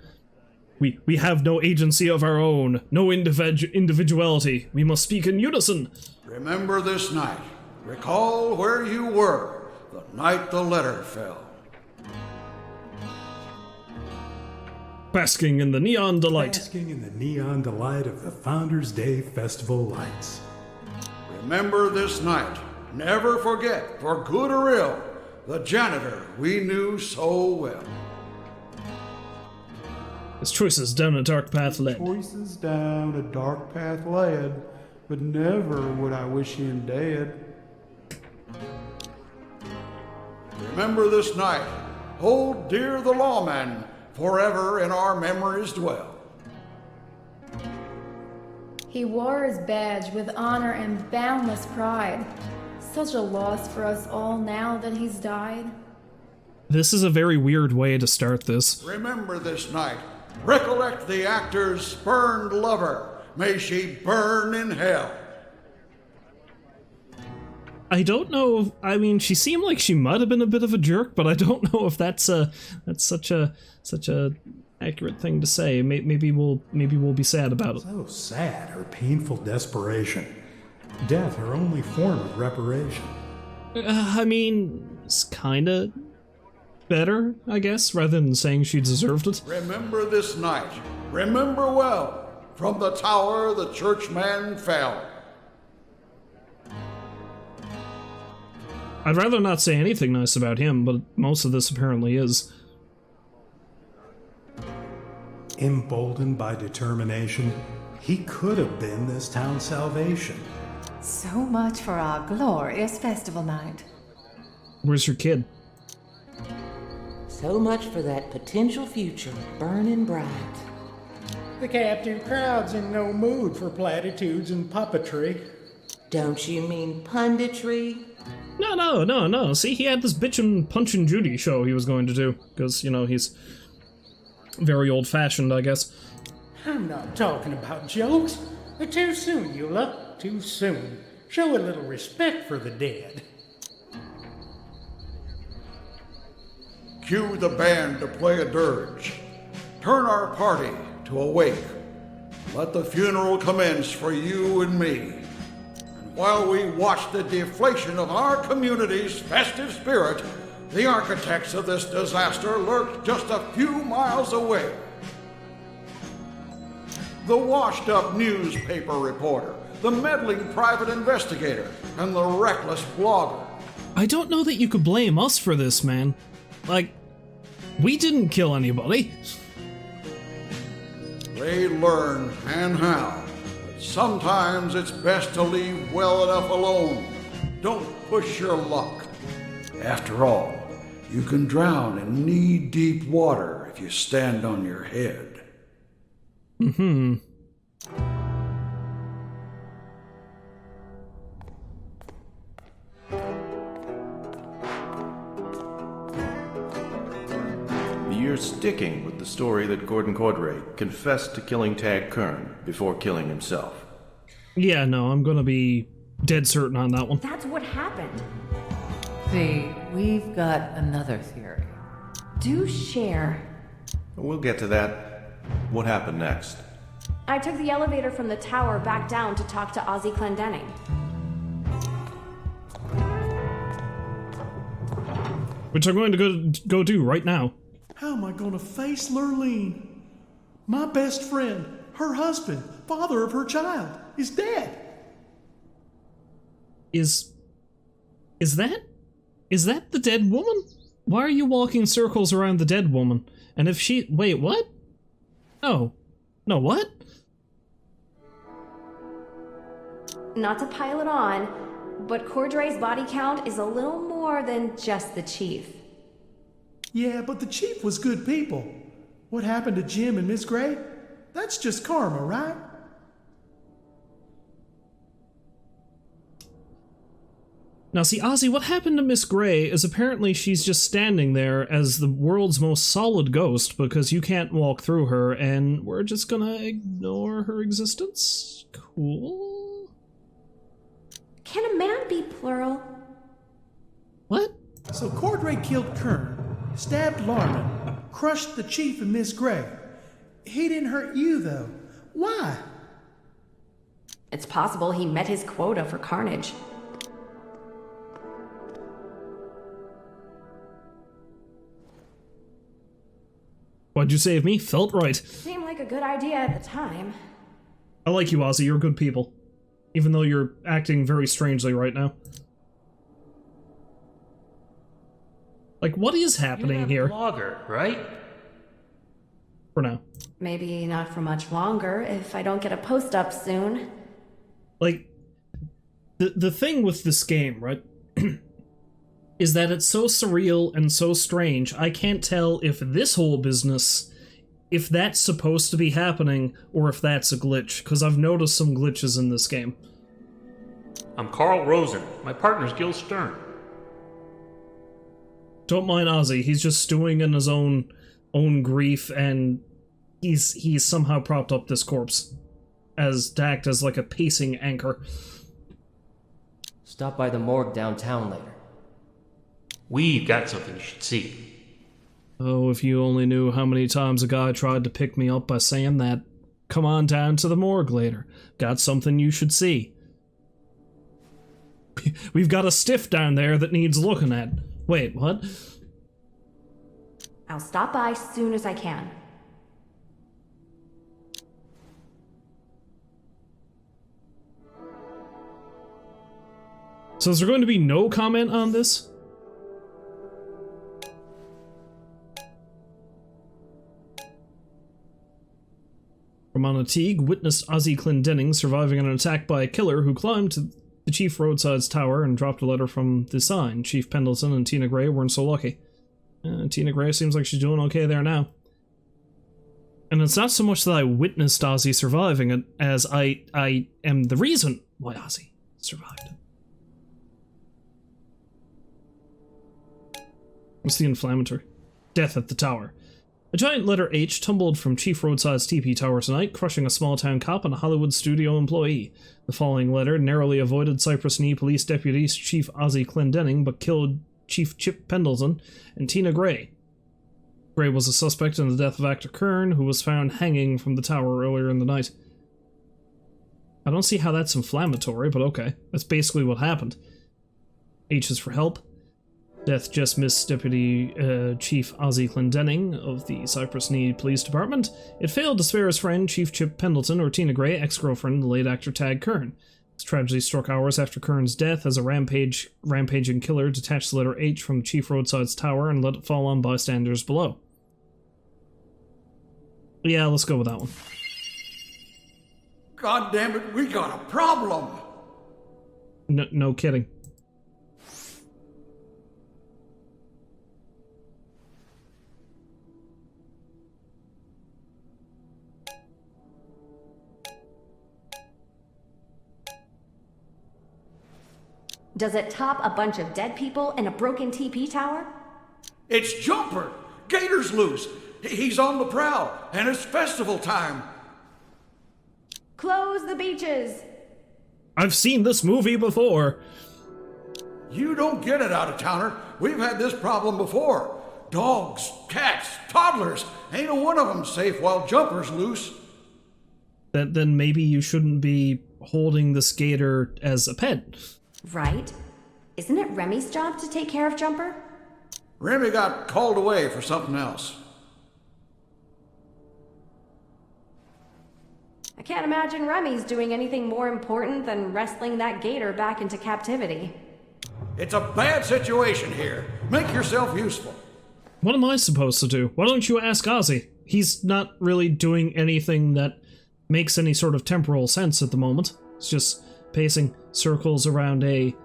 agency of our own, no individuality. We must speak in unison. Remember this night. Recall where you were the night the letter fell. Basking in the neon delight. Basking in the neon delight of the Founders Day Festival lights. Remember this night. Never forget, for good or ill, the janitor we knew so well. His choices down a dark path led. Choices down a dark path led, but never would I wish him dead. Remember this night. Hold dear the lawman, forever in our memories dwell. He wore his badge with honor and boundless pride. Such a loss for us all now that he's died. This is a very weird way to start this. Remember this night. Recollect the actor's spurned lover. May she burn in hell. I don't know. I mean, she seemed like she might have been a bit of a jerk, but I don't know if that's such a accurate thing to say. Maybe we'll be sad about it. So sad, her painful desperation. Death, her only form of reparation. I mean, it's kinda better, I guess, rather than saying she deserved it. Remember this night. Remember well. From the tower the churchman fell. I'd rather not say anything nice about him, but most of this apparently is. Emboldened by determination, he could have been this town's salvation. So much for our glorious festival night. Where's your kid? So much for that potential future burning bright. The captive crowd's in no mood for platitudes and puppetry. Don't you mean punditry? No. See, he had this bitchin' Punchin' Judy show he was going to do. Because, you know, he's very old-fashioned, I guess. I'm not talking about jokes. Too soon, Eula. Too soon. Show a little respect for the dead. Cue the band to play a dirge. Turn our party to a wake. Let the funeral commence for you and me. While we watch the deflation of our community's festive spirit, the architects of this disaster lurk just a few miles away. The washed-up newspaper reporter, the meddling private investigator, and the reckless blogger. I don't know that you could blame us for this, man. Like, we didn't kill anybody. They learn and how. Sometimes it's best to leave well enough alone. Don't push your luck. After all, you can drown in knee-deep water if you stand on your head. Mm-hmm. You're sticking with the story that Gordon Cordray confessed to killing Tag Kern before killing himself. Yeah, no, I'm gonna be dead certain on that one. That's what happened. See, we've got another theory. Do share. We'll get to that. What happened next? I took the elevator from the tower back down to talk to Ozzy Clendenning. Which I'm going to go do right now. How am I going to face Lurleen? My best friend, her husband, father of her child, is dead. Is that the dead woman? Why are you walking circles around the dead woman? And if she... Wait, what? Oh. No, what? Not to pile it on, but Cordray's body count is a little more than just the chief. Yeah, but the chief was good people. What happened to Jim and Miss Gray? That's just karma, right? Now see, Ozzy, what happened to Miss Gray is apparently she's just standing there as the world's most solid ghost because you can't walk through her, and we're just gonna ignore her existence? Cool. Can a man be plural? What? So Cordray killed Kern, stabbed Larman, crushed the chief and Miss Gray. He didn't hurt you, though. Why? It's possible he met his quota for carnage. What'd you say of me? Felt right. Seemed like a good idea at the time. I like you, Ozzy. You're good people. Even though you're acting very strangely right now. Like, what is happening here? Blogger, right? For now. Maybe not for much longer if I don't get a post up soon. Like, the thing with this game, right, is that it's so surreal and so strange, I can't tell if this whole business, if that's supposed to be happening, or if that's a glitch, because I've noticed some glitches in this game. I'm Carl Rosen. My partner's Gil Stern. Don't mind Ozzy. He's just stewing in his own grief, and he's somehow propped up this corpse to act as like a pacing anchor. Stop by the morgue downtown later. We've got something you should see. Oh, if you only knew how many times a guy tried to pick me up by saying that. Come on down to the morgue later. Got something you should see. We've got a stiff down there that needs looking at. Wait, what? I'll stop by soon as I can. So is there going to be no comment on this? Romana Teague witnessed Ozzy Clendenning surviving an attack by a killer who climbed to the Chief Roadside's tower and dropped a letter from the sign. Chief Pendleton and Tina Gray weren't so lucky. Tina Gray seems like she's doing okay there now. And it's not so much that I witnessed Ozzy surviving it as I am the reason why Ozzy survived it. What's the inflammatory? Death at the tower. A giant letter H tumbled from Chief Roadside's TP tower tonight, crushing a small-town cop and a Hollywood studio employee. The following letter narrowly avoided Cypress Knee Police Deputy Chief Ozzy Clendenning, but killed Chief Chip Pendleton and Tina Gray. Gray was a suspect in the death of actor Kern, who was found hanging from the tower earlier in the night. I don't see how that's inflammatory, but okay. That's basically what happened. H is for help. Death just missed Deputy Chief Ozzy Clendenning of the Cypress Knee Police Department. It failed to spare his friend, Chief Chip Pendleton, or Tina Gray, ex-girlfriend, the late actor Tad Kern. This tragedy struck hours after Kern's death as a rampaging killer detached the letter H from Chief Roadside's tower and let it fall on bystanders below. Yeah, let's go with that one. God damn it, we got a problem! No kidding. Does it top a bunch of dead people in a broken TP tower? It's Jumper! Gator's loose! He's on the prowl, and it's festival time! Close the beaches! I've seen this movie before! You don't get it, out-of-towner. We've had this problem before. Dogs, cats, toddlers. Ain't a one of them safe while Jumper's loose. Then maybe you shouldn't be holding this gator as a pet. Right? Isn't it Remy's job to take care of Jumper? Remy got called away for something else. I can't imagine Remy's doing anything more important than wrestling that gator back into captivity. It's a bad situation here. Make yourself useful. What am I supposed to do? Why don't you ask Ozzy? He's not really doing anything that makes any sort of temporal sense at the moment. It's just pacing circles around a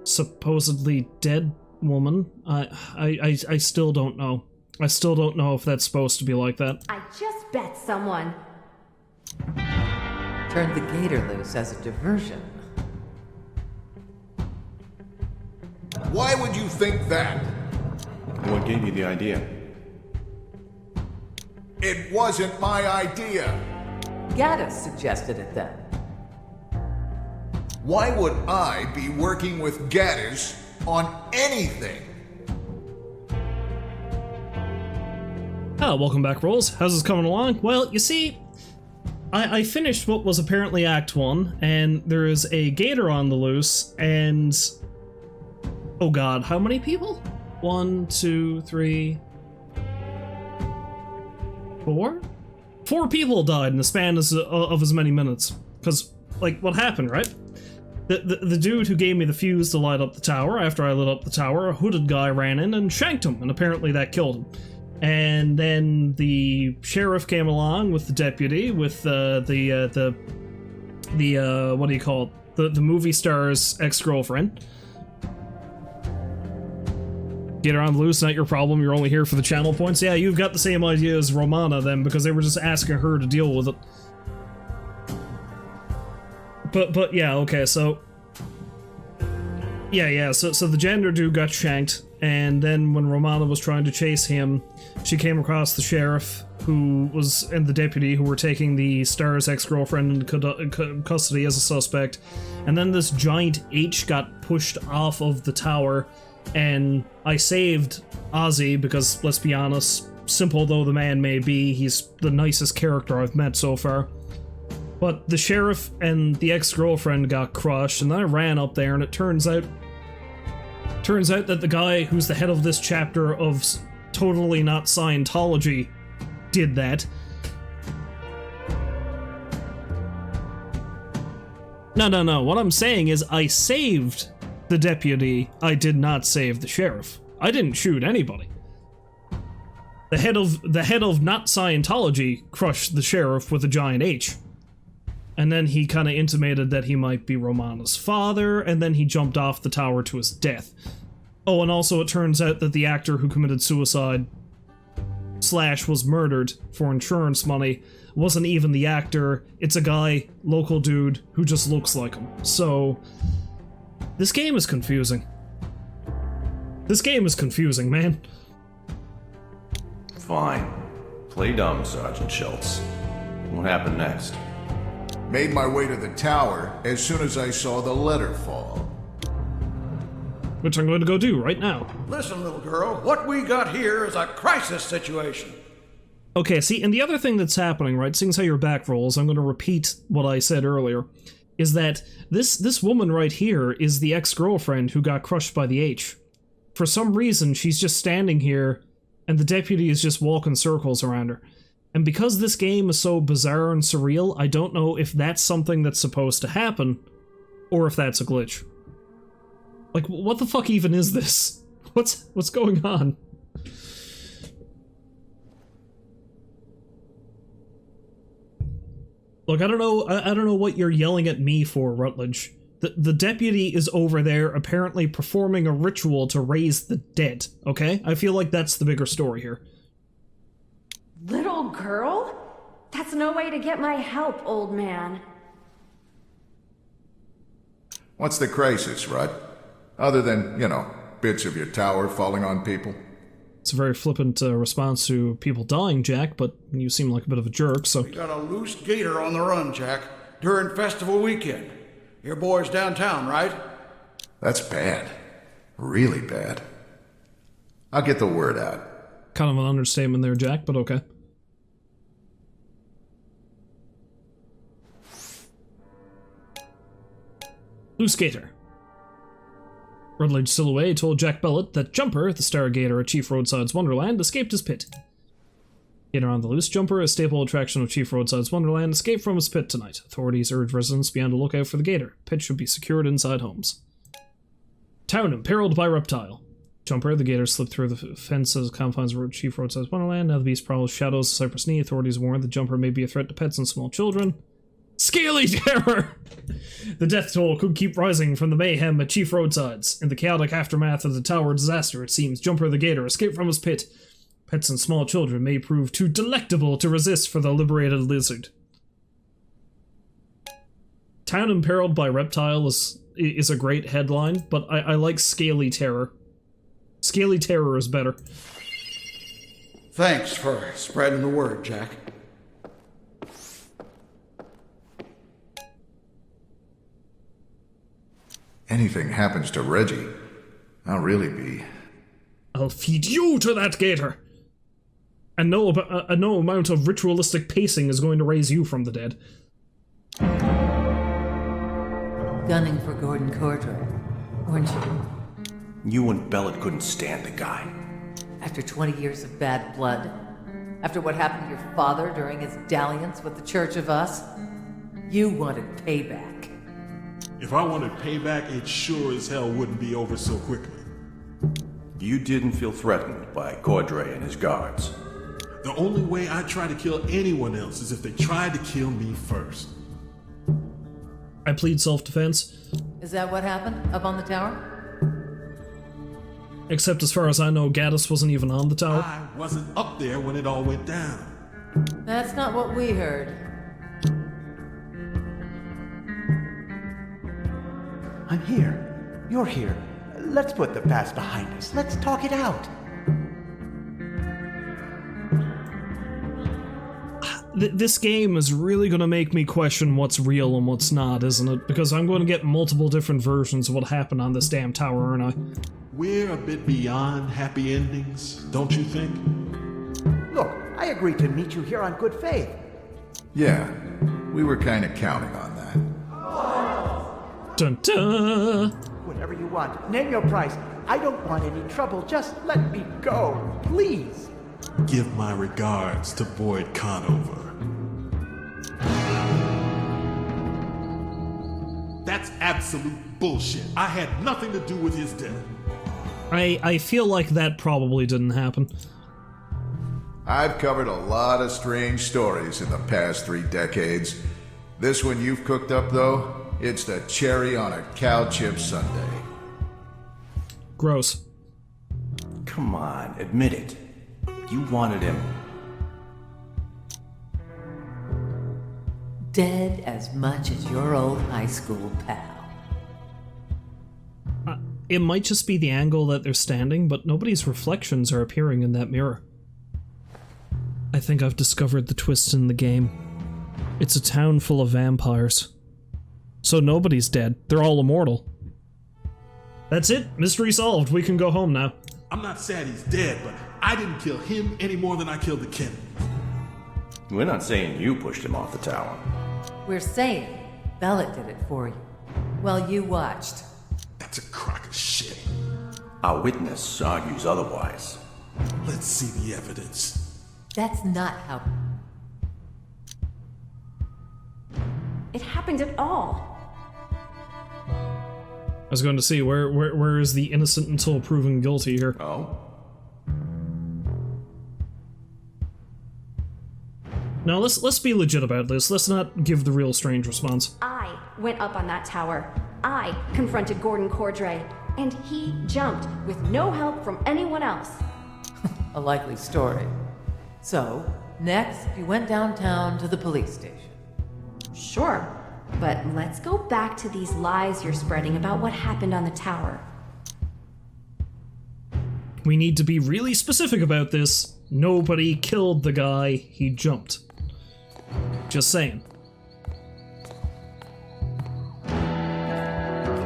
supposedly dead woman. I still don't know. I still don't know if that's supposed to be like that. I just bet someone turned the gator loose as a diversion. Why would you think that? What gave you the idea? It wasn't my idea. Gaddis suggested it then. Why would I be working with Gaddis on anything? Oh, welcome back, Rolls. How's this coming along? Well, you see, I finished what was apparently Act 1, and there is a gator on the loose, and... oh god, how many people? 1, 2, 3... 4? 4 people died in the span of as many minutes. Because, like, what happened, right? The dude who gave me the fuse to light up the tower, after I lit up the tower, a hooded guy ran in and shanked him, and apparently that killed him. And then the sheriff came along with the deputy, with what do you call it? The movie star's ex-girlfriend. Get her on the loose, not your problem, you're only here for the channel points. Yeah, you've got the same idea as Romana then, because they were just asking her to deal with it. But yeah, okay, so Yeah. So the janitor dude got shanked, and then when Romana was trying to chase him, she came across the sheriff and the deputy who were taking the Star's ex-girlfriend into custody as a suspect. And then this giant H got pushed off of the tower, and I saved Ozzy because, let's be honest, simple though the man may be, he's the nicest character I've met so far. But the sheriff and the ex-girlfriend got crushed, and then I ran up there, and it turns out that the guy who's the head of this chapter of Totally Not Scientology did that. No. What I'm saying is I saved the deputy. I did not save the sheriff. I didn't shoot anybody. The head of Not Scientology crushed the sheriff with a giant H. And then he kind of intimated that he might be Romana's father, and then he jumped off the tower to his death. Oh, and also it turns out that the actor who committed suicide / was murdered for insurance money wasn't even the actor, it's a guy, local dude, who just looks like him. So, this game is confusing. This game is confusing, man. Fine. Play dumb, Sergeant Schultz. What happened next? Made my way to the tower as soon as I saw the letter fall. Which I'm going to go do right now. Listen, little girl, what we got here is a crisis situation. Okay, see, and the other thing that's happening, right, seeing as how your back rolls, I'm going to repeat what I said earlier, is that this woman right here is the ex-girlfriend who got crushed by the H. For some reason, she's just standing here, and the deputy is just walking circles around her. And because this game is so bizarre and surreal, I don't know if that's something that's supposed to happen, or if that's a glitch. Like, what the fuck even is this? What's going on? Look, I don't know what you're yelling at me for, Rutledge. The deputy is over there apparently performing a ritual to raise the dead, okay? I feel like that's the bigger story here. Little girl? That's no way to get my help, old man. What's the crisis, Rutt? Other than, bits of your tower falling on people? It's a very flippant response to people dying, Jack, but you seem like a bit of a jerk, so... We got a loose gator on the run, Jack, during festival weekend. Your boy's downtown, right? That's bad. Really bad. I'll get the word out. Kind of an understatement there, Jack, but okay. Loose gator. Rutledge Silhouette told Jack Bellet that Jumper, the Star Gator at Chief Roadside's Wonderland, escaped his pit. Gator on the loose, Jumper, a staple attraction of Chief Roadside's Wonderland, escaped from his pit tonight. Authorities urge residents to be on the lookout for the gator. Pit should be secured inside homes. Town imperiled by reptile. Jumper, the gator, slipped through the fences confines of Chief Roadside's Wonderland. Now the beast prowls shadows of Cypress Knee. Authorities warn that Jumper may be a threat to pets and small children. Scaly terror! The death toll could keep rising from the mayhem at Chief Roadsides. In the chaotic aftermath of the tower disaster, it seems Jumper the Gator escaped from his pit. Pets and small children may prove too delectable to resist for the liberated lizard. Town imperiled by reptile is a great headline, but I like Scaly Terror. Scaly Terror is better. Thanks for spreading the word, Jack. Anything happens to Reggie, I'll really be... I'll feed you to that gator! And no amount of ritualistic pacing is going to raise you from the dead. Gunning for Gordon Cordray, weren't you? You and Bellet couldn't stand the guy. After 20 years of bad blood? After what happened to your father during his dalliance with the Church of Us? You wanted payback. If I wanted payback, it sure as hell wouldn't be over so quickly. You didn't feel threatened by Cordray and his guards. The only way I try to kill anyone else is if they tried to kill me first. I plead self-defense. Is that what happened up on the tower? Except as far as I know, Gaddis wasn't even on the tower. I wasn't up there when it all went down. That's not what we heard. I'm here. You're here. Let's put the past behind us. Let's talk it out. This game is really going to make me question what's real and what's not, isn't it? Because I'm going to get multiple different versions of what happened on this damn tower, aren't I? We're a bit beyond happy endings, don't you think? Look, I agreed to meet you here on good faith. Yeah, we were kind of counting on that. Dun dun! Whatever you want. Name your price. I don't want any trouble. Just let me go, please. Give my regards to Boyd Conover. That's absolute bullshit. I had nothing to do with his death. I feel like that probably didn't happen. I've covered a lot of strange stories in the past 3 decades. This one you've cooked up, though, it's the cherry on a cow chip sundae. Gross. Come on, admit it. You wanted him dead as much as your old high school pal. It might just be the angle that they're standing, but nobody's reflections are appearing in that mirror. I think I've discovered the twist in the game. It's a town full of vampires. So nobody's dead. They're all immortal. That's it. Mystery solved. We can go home now. I'm not sad he's dead, but I didn't kill him any more than I killed the Kennedy. We're not saying you pushed him off the tower. We're saying Bellet did it for you. Well, you watched. That's a crock of shit. Our witness argues otherwise. Let's see the evidence. That's not how... It happened at all. I was going to see, where is the innocent until proven guilty here? Oh? Now, let's be legit about this. Let's not give the real strange response. I went up on that tower. I confronted Gordon Cordray, and he jumped with no help from anyone else. A likely story. So, next, you went downtown to the police station. Sure, but let's go back to these lies you're spreading about what happened on the tower. We need to be really specific about this. Nobody killed the guy, he jumped. Just saying.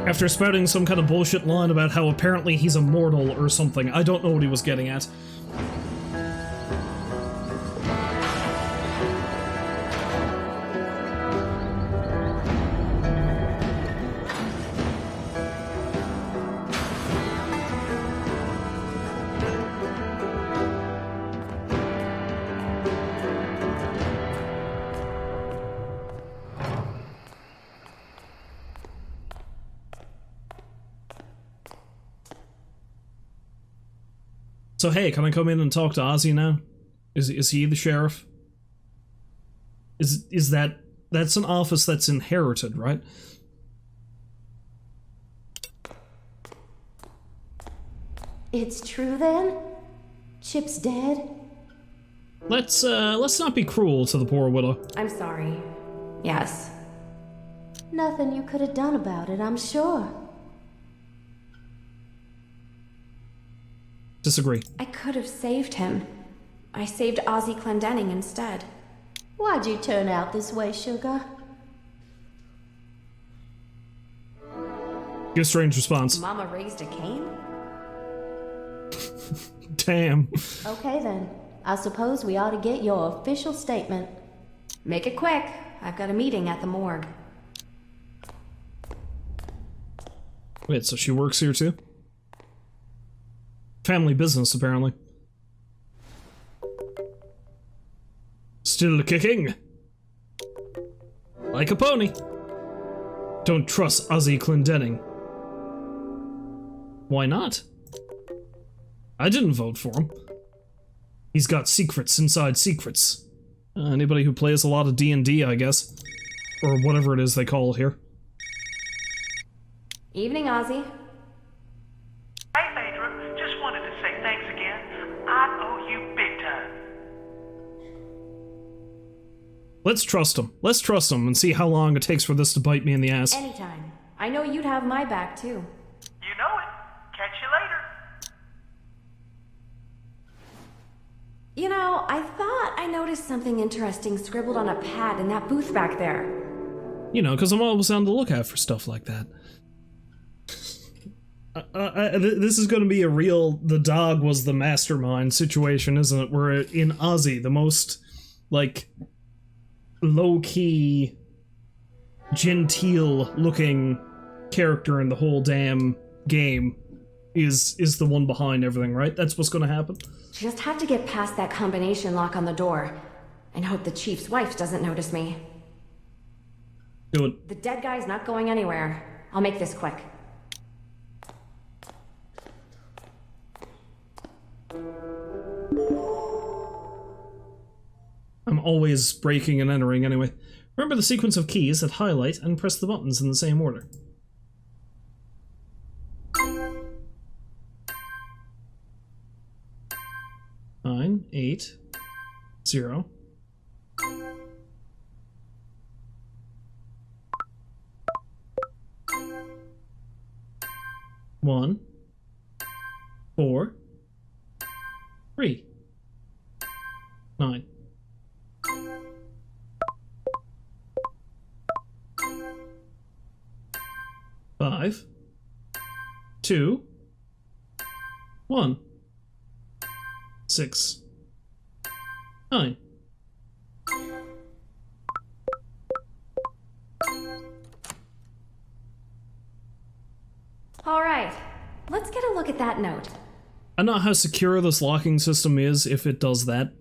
After spouting some kind of bullshit line about how apparently he's immortal or something, I don't know what he was getting at. So hey, can I come in and talk to Ozzy now? Is he the sheriff? Is that's an office that's inherited, right? It's true then? Chip's dead? Let's not be cruel to the poor widow. I'm sorry. Yes. Nothing you could have done about it, I'm sure. Disagree. I could have saved him. I saved Ozzy Clendenning instead. Why'd you turn out this way, Sugar? Give strange response. Mama raised a Cain? Damn. Okay then. I suppose we ought to get your official statement. Make it quick. I've got a meeting at the morgue. Wait, so she works here too? Family business, apparently. Still kicking. Like a pony. Don't trust Ozzy Clendenning. Why not? I didn't vote for him. He's got secrets inside secrets. Anybody who plays a lot of D&D, I guess. Or whatever it is they call it here. Evening, Ozzy. Hey, Phaedra. Just wanted to say thanks again. I owe you big time. Let's trust him. Let's trust him and see how long it takes for this to bite me in the ass. Anytime. I know you'd have my back, too. know, I thought I noticed something interesting scribbled on a pad in that booth back there. You know, because I'm always on the lookout for stuff like that. This is going to be a real the dog was the mastermind situation, isn't it? Where in Ozzy, the most, like, low-key, genteel-looking character in the whole damn game is the one behind everything, right? That's what's going to happen? Just have to get past that combination lock on the door and hope the chief's wife doesn't notice me. Do it. The dead guy's not going anywhere. I'll make this quick. I'm always breaking and entering anyway. Remember the sequence of keys that highlight and press the buttons in the same order. Nine, 8, 0. One, 4, 3, 9. Five, 2, 1, 6, 9. All right, let's get a look at that note. I don't know how secure this locking system is if it does that.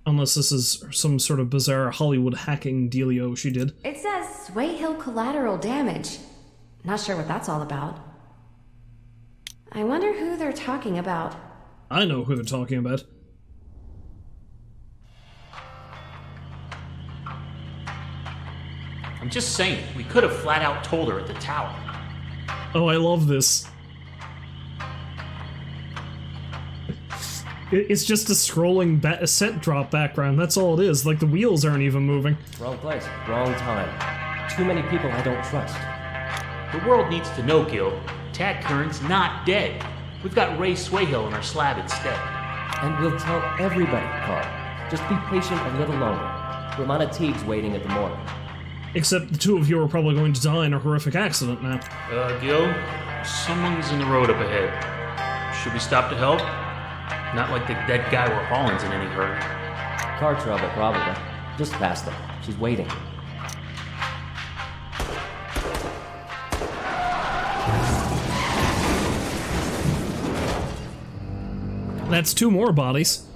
Unless this is some sort of bizarre Hollywood hacking dealio she did. It says Sway Hill collateral damage. Not sure what that's all about. I wonder who they're talking about. I know who they're talking about. I'm just saying, we could have flat out told her at the tower. Oh, I love this. It's just a scrolling set drop background, that's all it is. Like, the wheels aren't even moving. Wrong place, wrong time. Too many people I don't trust. The world needs to know, Gil. Tad Kern's not dead. We've got Ray Swayhill in our slab instead. And we'll tell everybody, Carl. Just be patient a little longer. Romana Teague's waiting at the morgue. Except the two of you are probably going to die in a horrific accident now. Gil, someone's in the road up ahead. Should we stop to help? Not like the dead guy where Holland's in any hurry. Car trouble, probably. Just past them. She's waiting. That's 2 more bodies.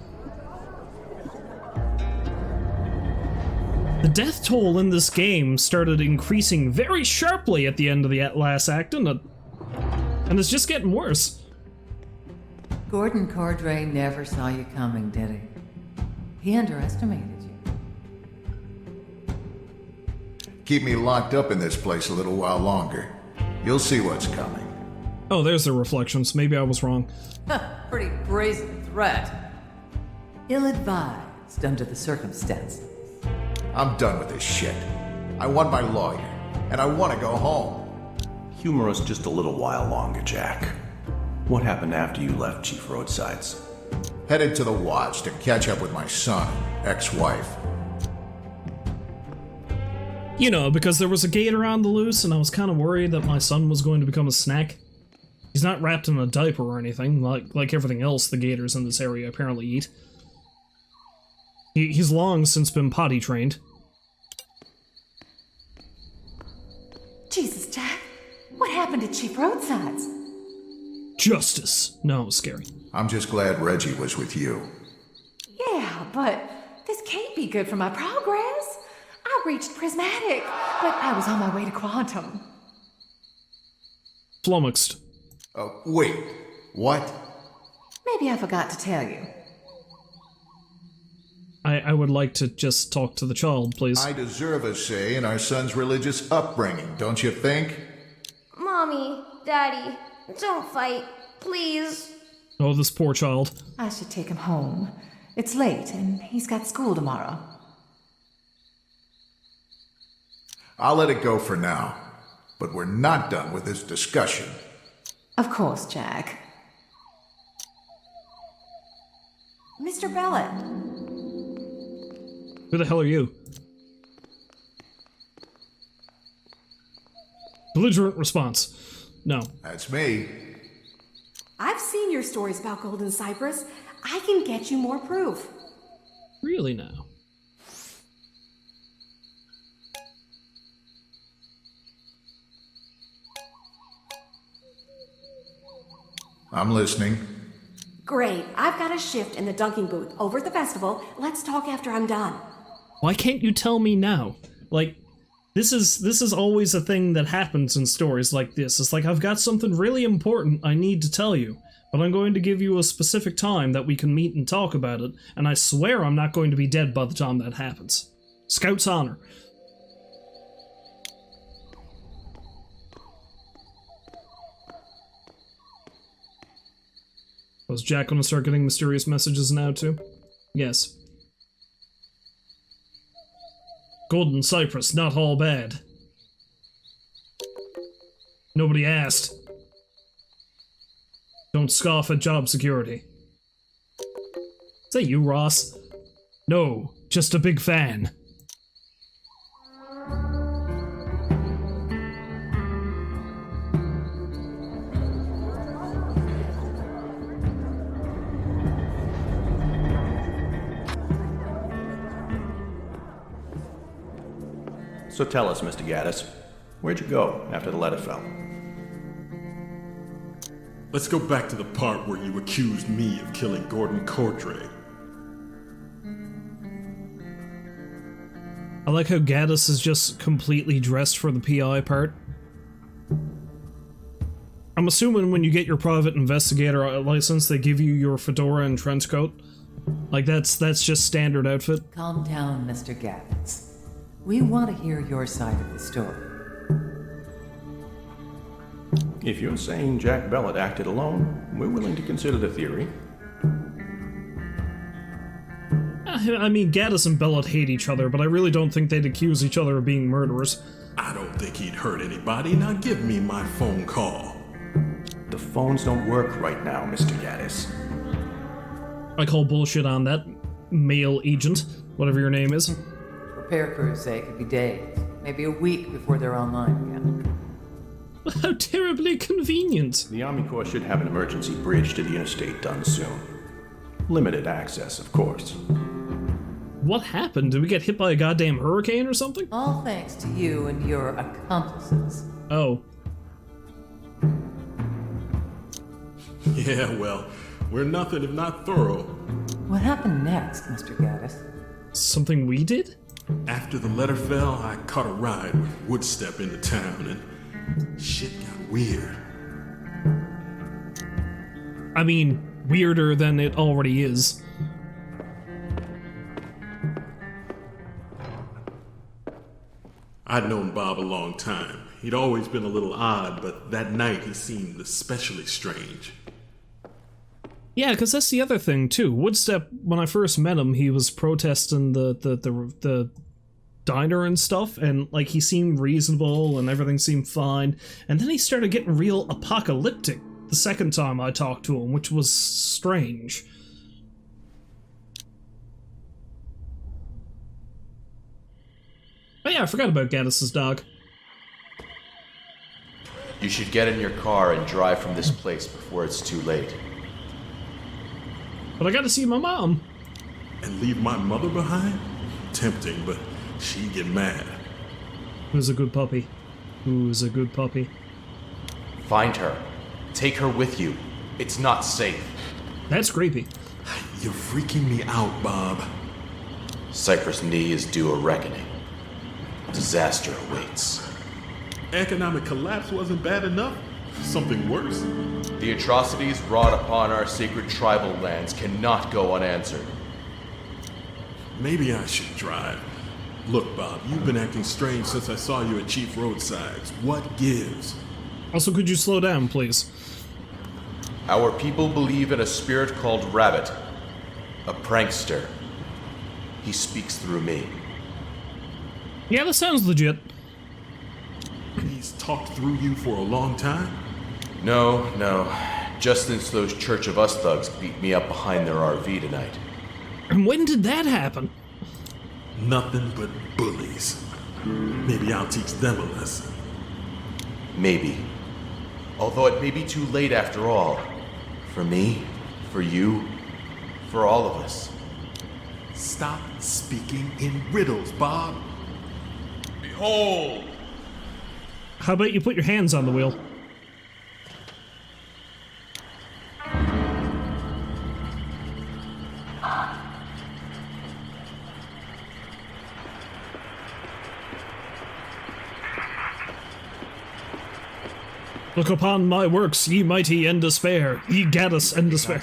The death toll in this game started increasing very sharply at the end of the last act, and it's just getting worse. Gordon Cordray never saw you coming, did he? He underestimated you. Keep me locked up in this place a little while longer. You'll see what's coming. Oh, there's the reflections. Maybe I was wrong. Pretty brazen threat. Ill-advised under the circumstances. I'm done with this shit. I want my lawyer, and I want to go home. Humor us just a little while longer, Jack. What happened after you left Chief Roadsides? Headed to the Watch to catch up with my son, ex-wife. You know, because there was a gator on the loose, and I was kind of worried that my son was going to become a snack. He's not wrapped in a diaper or anything, like everything else the gators in this area apparently eat. He's long since been potty trained. Jesus, Jack. What happened to Chief Roadsides? Justice. No, scary. I'm just glad Reggie was with you. Yeah, but this can't be good for my progress. I reached Prismatic, but I was on my way to Quantum. Flummoxed. Wait. What? Maybe I forgot to tell you. I would like to just talk to the child, please. I deserve a say in our son's religious upbringing, don't you think? Mommy, Daddy, don't fight, please. Oh, this poor child. I should take him home. It's late, and he's got school tomorrow. I'll let it go for now, but we're not done with this discussion. Of course, Jack. Mr. Bellet. Who the hell are you? Belligerent response. No. That's me. I've seen your stories about Golden Cypress. I can get you more proof. Really now? I'm listening. Great. I've got a shift in the dunking booth over at the festival. Let's talk after I'm done. Why can't you tell me now? Like, this is always a thing that happens in stories like this. It's like, I've got something really important I need to tell you, but I'm going to give you a specific time that we can meet and talk about it, and I swear I'm not going to be dead by the time that happens. Scout's honor. Was Jack gonna start getting mysterious messages now, too? Yes. Golden Cypress, not all bad. Nobody asked. Don't scoff at job security. Is that you, Ross? No, just a big fan. So tell us, Mr. Gaddis, where'd you go after the letter fell? Let's go back to the part where you accused me of killing Gordon Cordray. I like how Gaddis is just completely dressed for the PI part. I'm assuming when you get your private investigator license, they give you your fedora and trench coat. Like, that's just standard outfit. Calm down, Mr. Gaddis. We want to hear your side of the story. If you're saying Jack Bellet acted alone, we're willing to consider the theory. I mean, Gaddis and Bellet hate each other, but I really don't think they'd accuse each other of being murderers. I don't think he'd hurt anybody. Now give me my phone call. The phones don't work right now, Mr. Gaddis. I call bullshit on that male agent, whatever your name is. Repair crews say it could be days, maybe a week before they're online again. How terribly convenient. The Army Corps should have an emergency bridge to the interstate done soon. Limited access, of course. What happened? Did we get hit by a goddamn hurricane or something? All thanks to you and your accomplices. Oh. Yeah, well, we're nothing if not thorough. What happened next, Mr. Gaddis? Something we did? After the letter fell, I caught a ride with Woodstep into town, and shit got weird. I mean, weirder than it already is. I'd known Bob a long time. He'd always been a little odd, but that night he seemed especially strange. Yeah, because that's the other thing, too. Woodstep, when I first met him, he was protesting the diner and stuff, and, like, he seemed reasonable and everything seemed fine. And then he started getting real apocalyptic the second time I talked to him, which was strange. Oh yeah, I forgot about Gaddis's dog. You should get in your car and drive from this place before it's too late. But I gotta see my mom. And leave my mother behind? Tempting, but she'd get mad. Who's a good puppy? Who's a good puppy? Find her. Take her with you. It's not safe. That's creepy. You're freaking me out, Bob. Cypress Knee is due a reckoning. Disaster awaits. Economic collapse wasn't bad enough? Something worse? The atrocities wrought upon our sacred tribal lands cannot go unanswered. Maybe I should drive. Look, Bob, you've been acting strange since I saw you at Chief Roadsides. What gives? Also, could you slow down, please? Our people believe in a spirit called Rabbit, a prankster. He speaks through me. Yeah, that sounds legit. He's talked through you for a long time? No. Just since those Church of Us thugs beat me up behind their RV tonight. And when did that happen? Nothing but bullies. Maybe I'll teach them a lesson. Maybe. Although it may be too late after all. For me, for you, for all of us. Stop speaking in riddles, Bob. Behold! How about you put your hands on the wheel? Look upon my works, ye mighty, and despair, ye gaddis and despair.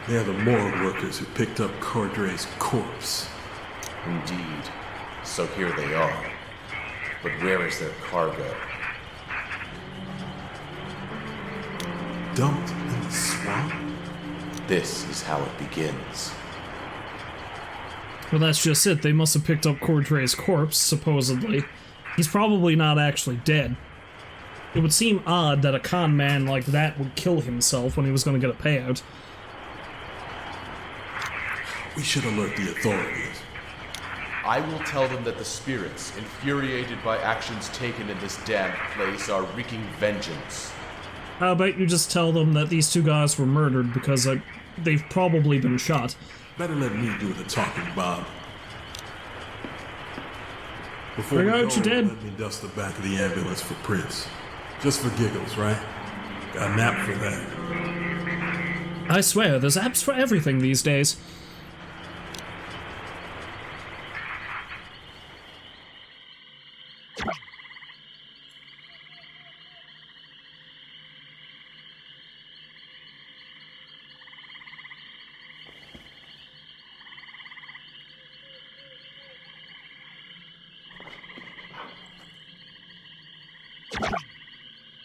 They're the morgue workers who picked up Cordray's corpse. Indeed. So here they are. But where is their cargo? Dumped in the swamp? This is how it begins. Well, that's just it. They must have picked up Cordray's corpse, supposedly. He's probably not actually dead. It would seem odd that a con man like that would kill himself when he was going to get a payout. We should alert the authorities. I will tell them that the spirits, infuriated by actions taken in this damned place, are wreaking vengeance. How about you just tell them that these two guys were murdered because they've probably been shot. Better let me do the talking, Bob. Before Bring we out go, your dead. let me dust the back of the ambulance for Prince. Just for giggles, right? Got an app for that. I swear, there's apps for everything these days.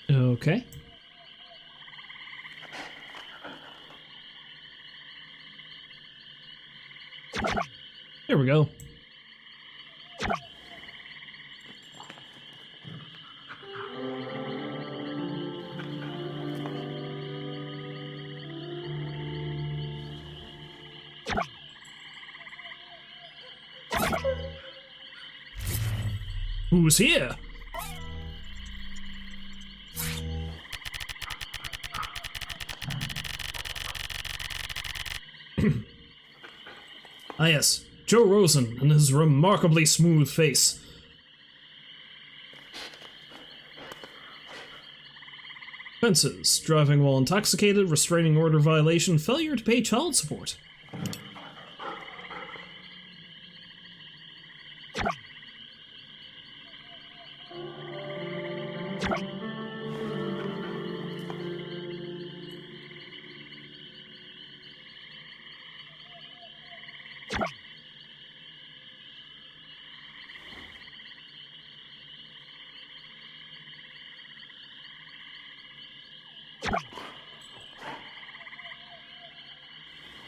Okay. There we go. Who's here? Ah yes, Joe Rosen and his remarkably smooth face. Offenses: driving while intoxicated, restraining order violation, failure to pay child support.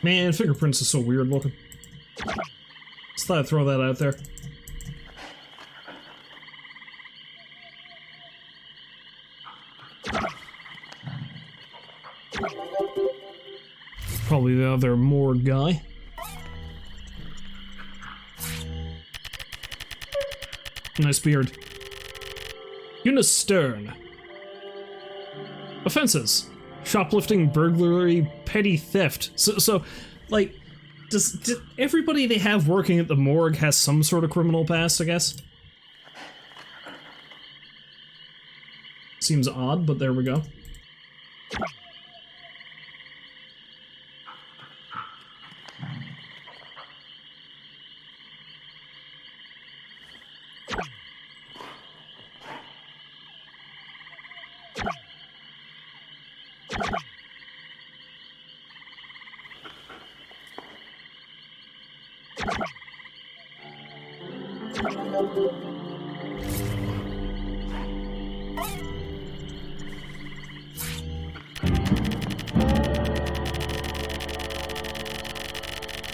Man, fingerprints are so weird looking. Just thought I'd throw that out there. Probably the other morgue guy. Nice beard. Eunice Stern. Offenses: shoplifting, burglary, petty theft. So like, does everybody they have working at the morgue has some sort of criminal past, I guess? Seems odd, but there we go.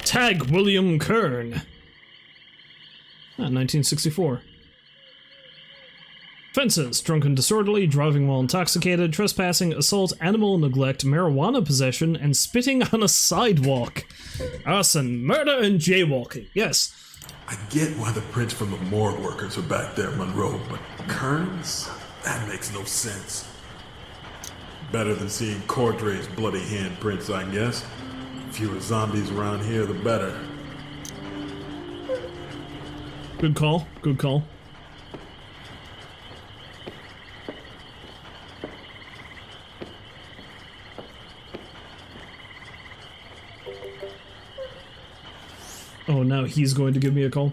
Tag William Kern. 1964. Offenses: drunken disorderly, driving while intoxicated, trespassing, assault, animal neglect, marijuana possession, and spitting on a sidewalk. Arson, murder, and jaywalking. Yes. I get why the prints from the morgue workers are back there, Monroe, but Kearns? That makes no sense. Better than seeing Cordray's bloody handprints, I guess. Fewer zombies around here, the better. Good call. Good call. Oh, now he's going to give me a call.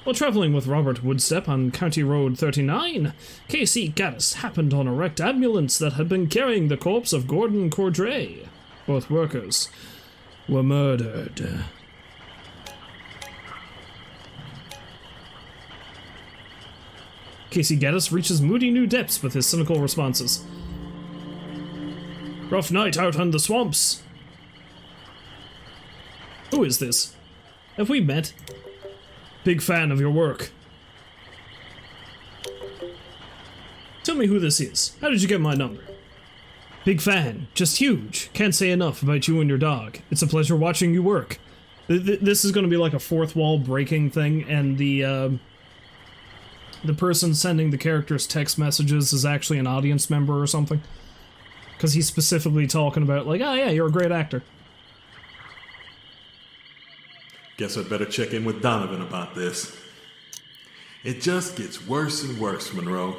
While traveling with Robert Woodstep on County Road 39, Casey Gaddis happened on a wrecked ambulance that had been carrying the corpse of Gordon Cordray. Both workers were murdered. Casey Gaddis reaches moody new depths with his cynical responses. Rough night out on the swamps. Who is this? Have we met? Big fan of your work. Tell me who this is. How did you get my number? Big fan. Just huge. Can't say enough about you and your dog. It's a pleasure watching you work. This is going to be like a fourth wall breaking thing, and the person sending the characters text messages is actually an audience member or something. Because he's specifically talking about, like, oh yeah, you're a great actor. Guess I'd better check in with Donovan about this. It just gets worse and worse, Monroe.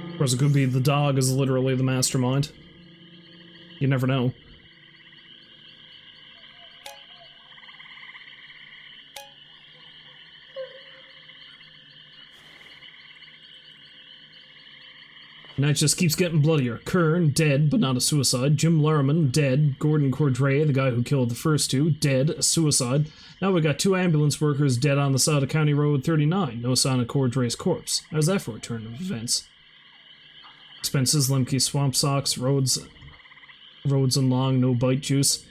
Of course, it could be the dog is literally the mastermind. You never know. Night just keeps getting bloodier. Kern, dead, but not a suicide. Jim Lerman, dead. Gordon Cordray, the guy who killed the first two, dead, a suicide. Now we got two ambulance workers dead on the side of County Road 39. No sign of Cordray's corpse. How's that for a turn of events? Expenses, Lemke swamp socks, roads and long, no bite juice.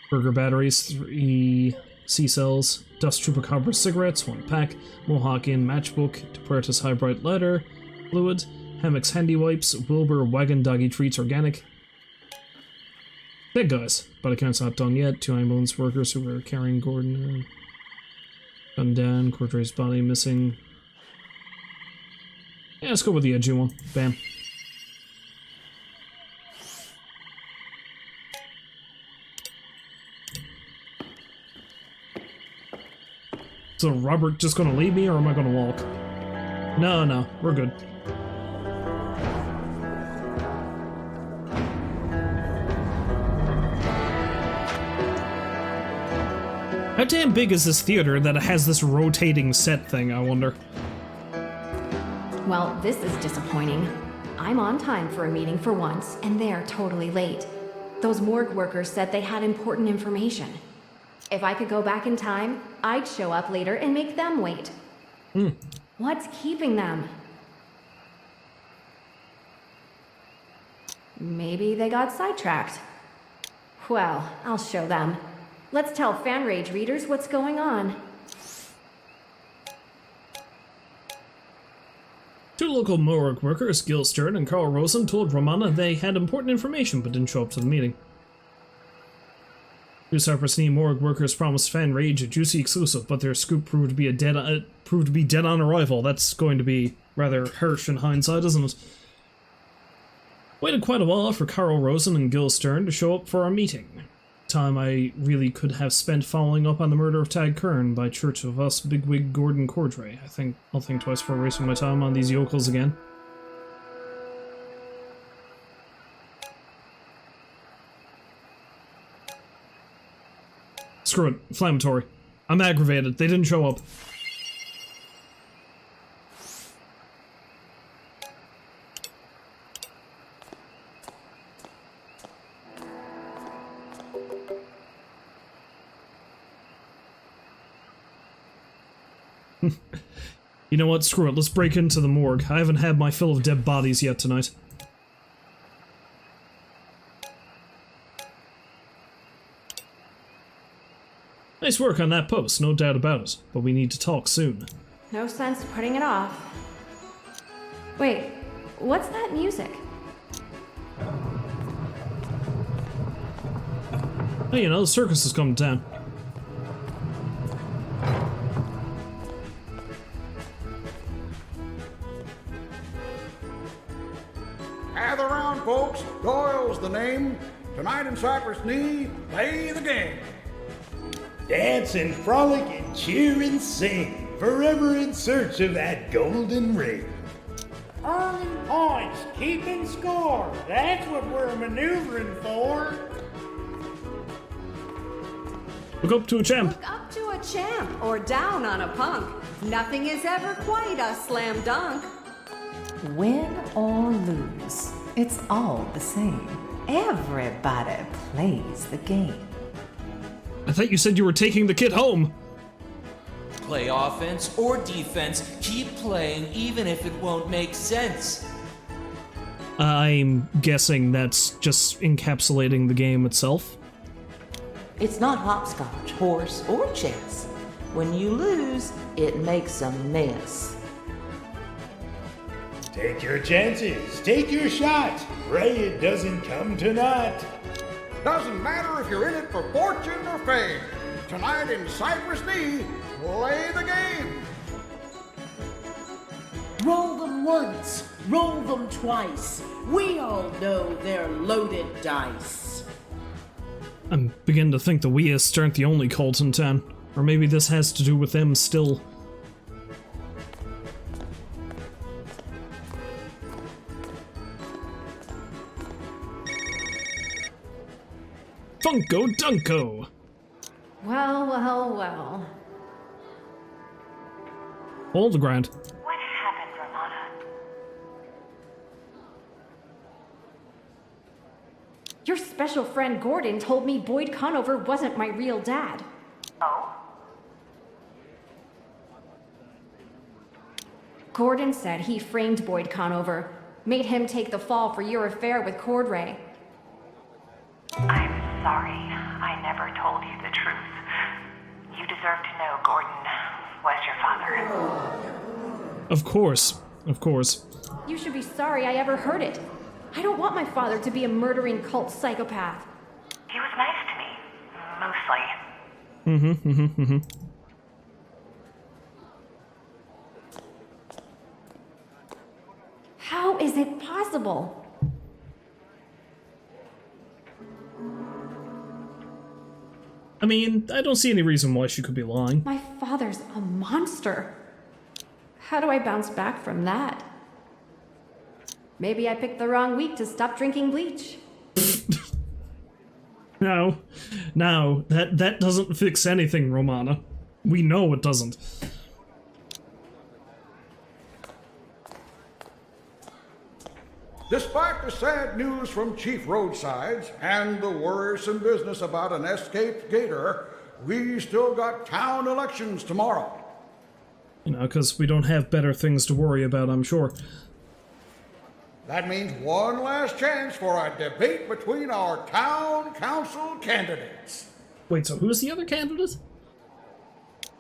Burger batteries, 3 C-cells. Dust Chupacabra cigarettes, 1 pack. Mohawk Inn matchbook. Depertus high bright leather. Fluid. Hammocks handy wipes, Wilbur wagon doggy treats organic. Dead guys. Body count's not done yet. 2 ambulance workers who were carrying Gordon. Gunned down. Cordray's body missing. Yeah, let's go with the edgy one. Bam. So Robert just gonna leave me, or am I gonna walk? No, we're good. How damn big is this theater that it has this rotating set thing, I wonder? Well, this is disappointing. I'm on time for a meeting for once, and they're totally late. Those morgue workers said they had important information. If I could go back in time, I'd show up later and make them wait. What's keeping them? Maybe they got sidetracked. Well, I'll show them. Let's tell Fan Rage readers what's going on. Two local morgue workers, Gil Stern and Carl Rosen, told Romana they had important information but didn't show up to the meeting. Two Cypress Knee morgue workers promised Fan Rage a juicy exclusive, but their scoop proved to be dead on arrival. That's going to be rather harsh in hindsight, isn't it? Waited quite a while for Carl Rosen and Gil Stern to show up for our meeting. Time I really could have spent following up on the murder of Tag Kern by Church of Us bigwig Gordon Cordray. I think I'll think twice before wasting my time on these yokels again. Screw it. Inflammatory. I'm aggravated. They didn't show up. You know what? Screw it. Let's break into the morgue. I haven't had my fill of dead bodies yet tonight. Nice work on that post, no doubt about it, but we need to talk soon. No sense putting it off. Wait, what's that music? Hey, you know, the circus is coming to town. Gather round, folks. Doyle's the name. Tonight in Cypress Knee, play the game. Dance and frolic and cheer and sing, forever in search of that golden ring. Earning points, keeping score, that's what we're maneuvering for. Look up to a champ. Look up to a champ or down on a punk. Nothing is ever quite a slam dunk. Win or lose, it's all the same. Everybody plays the game. I thought you said you were taking the kid home. Play offense or defense, keep playing even if it won't make sense. I'm guessing that's just encapsulating the game itself. It's not hopscotch, horse, or chess. When you lose, it makes a mess. Take your chances, take your shot. Pray it doesn't come to naught. Doesn't matter if you're in it for fortune or fame. Tonight in Cypress Knee, play the game. Roll them once, roll them twice. We all know they're loaded dice. I'm beginning to think the Weists aren't the only cult in town. Or maybe this has to do with them still. Funko Dunko! Well, well, well. Hold the ground. What happened, Ramona? Your special friend Gordon told me Boyd Conover wasn't my real dad. Oh? Gordon said he framed Boyd Conover, made him take the fall for your affair with Cordray. I'm sorry. I never told you the truth. You deserve to know Gordon was your father. Of course. Of course. You should be sorry I ever heard it. I don't want my father to be a murdering cult psychopath. He was nice to me. Mostly. How is it possible? I mean, I don't see any reason why she could be lying. My father's a monster. How do I bounce back from that? Maybe I picked the wrong week to stop drinking bleach. No, that doesn't fix anything, Romana. We know it doesn't. Despite the sad news from Chief Roadsides and the worrisome business about an escaped gator, we still got town elections tomorrow. You know, because we don't have better things to worry about, I'm sure. That means one last chance for a debate between our town council candidates. Wait, so who's the other candidate?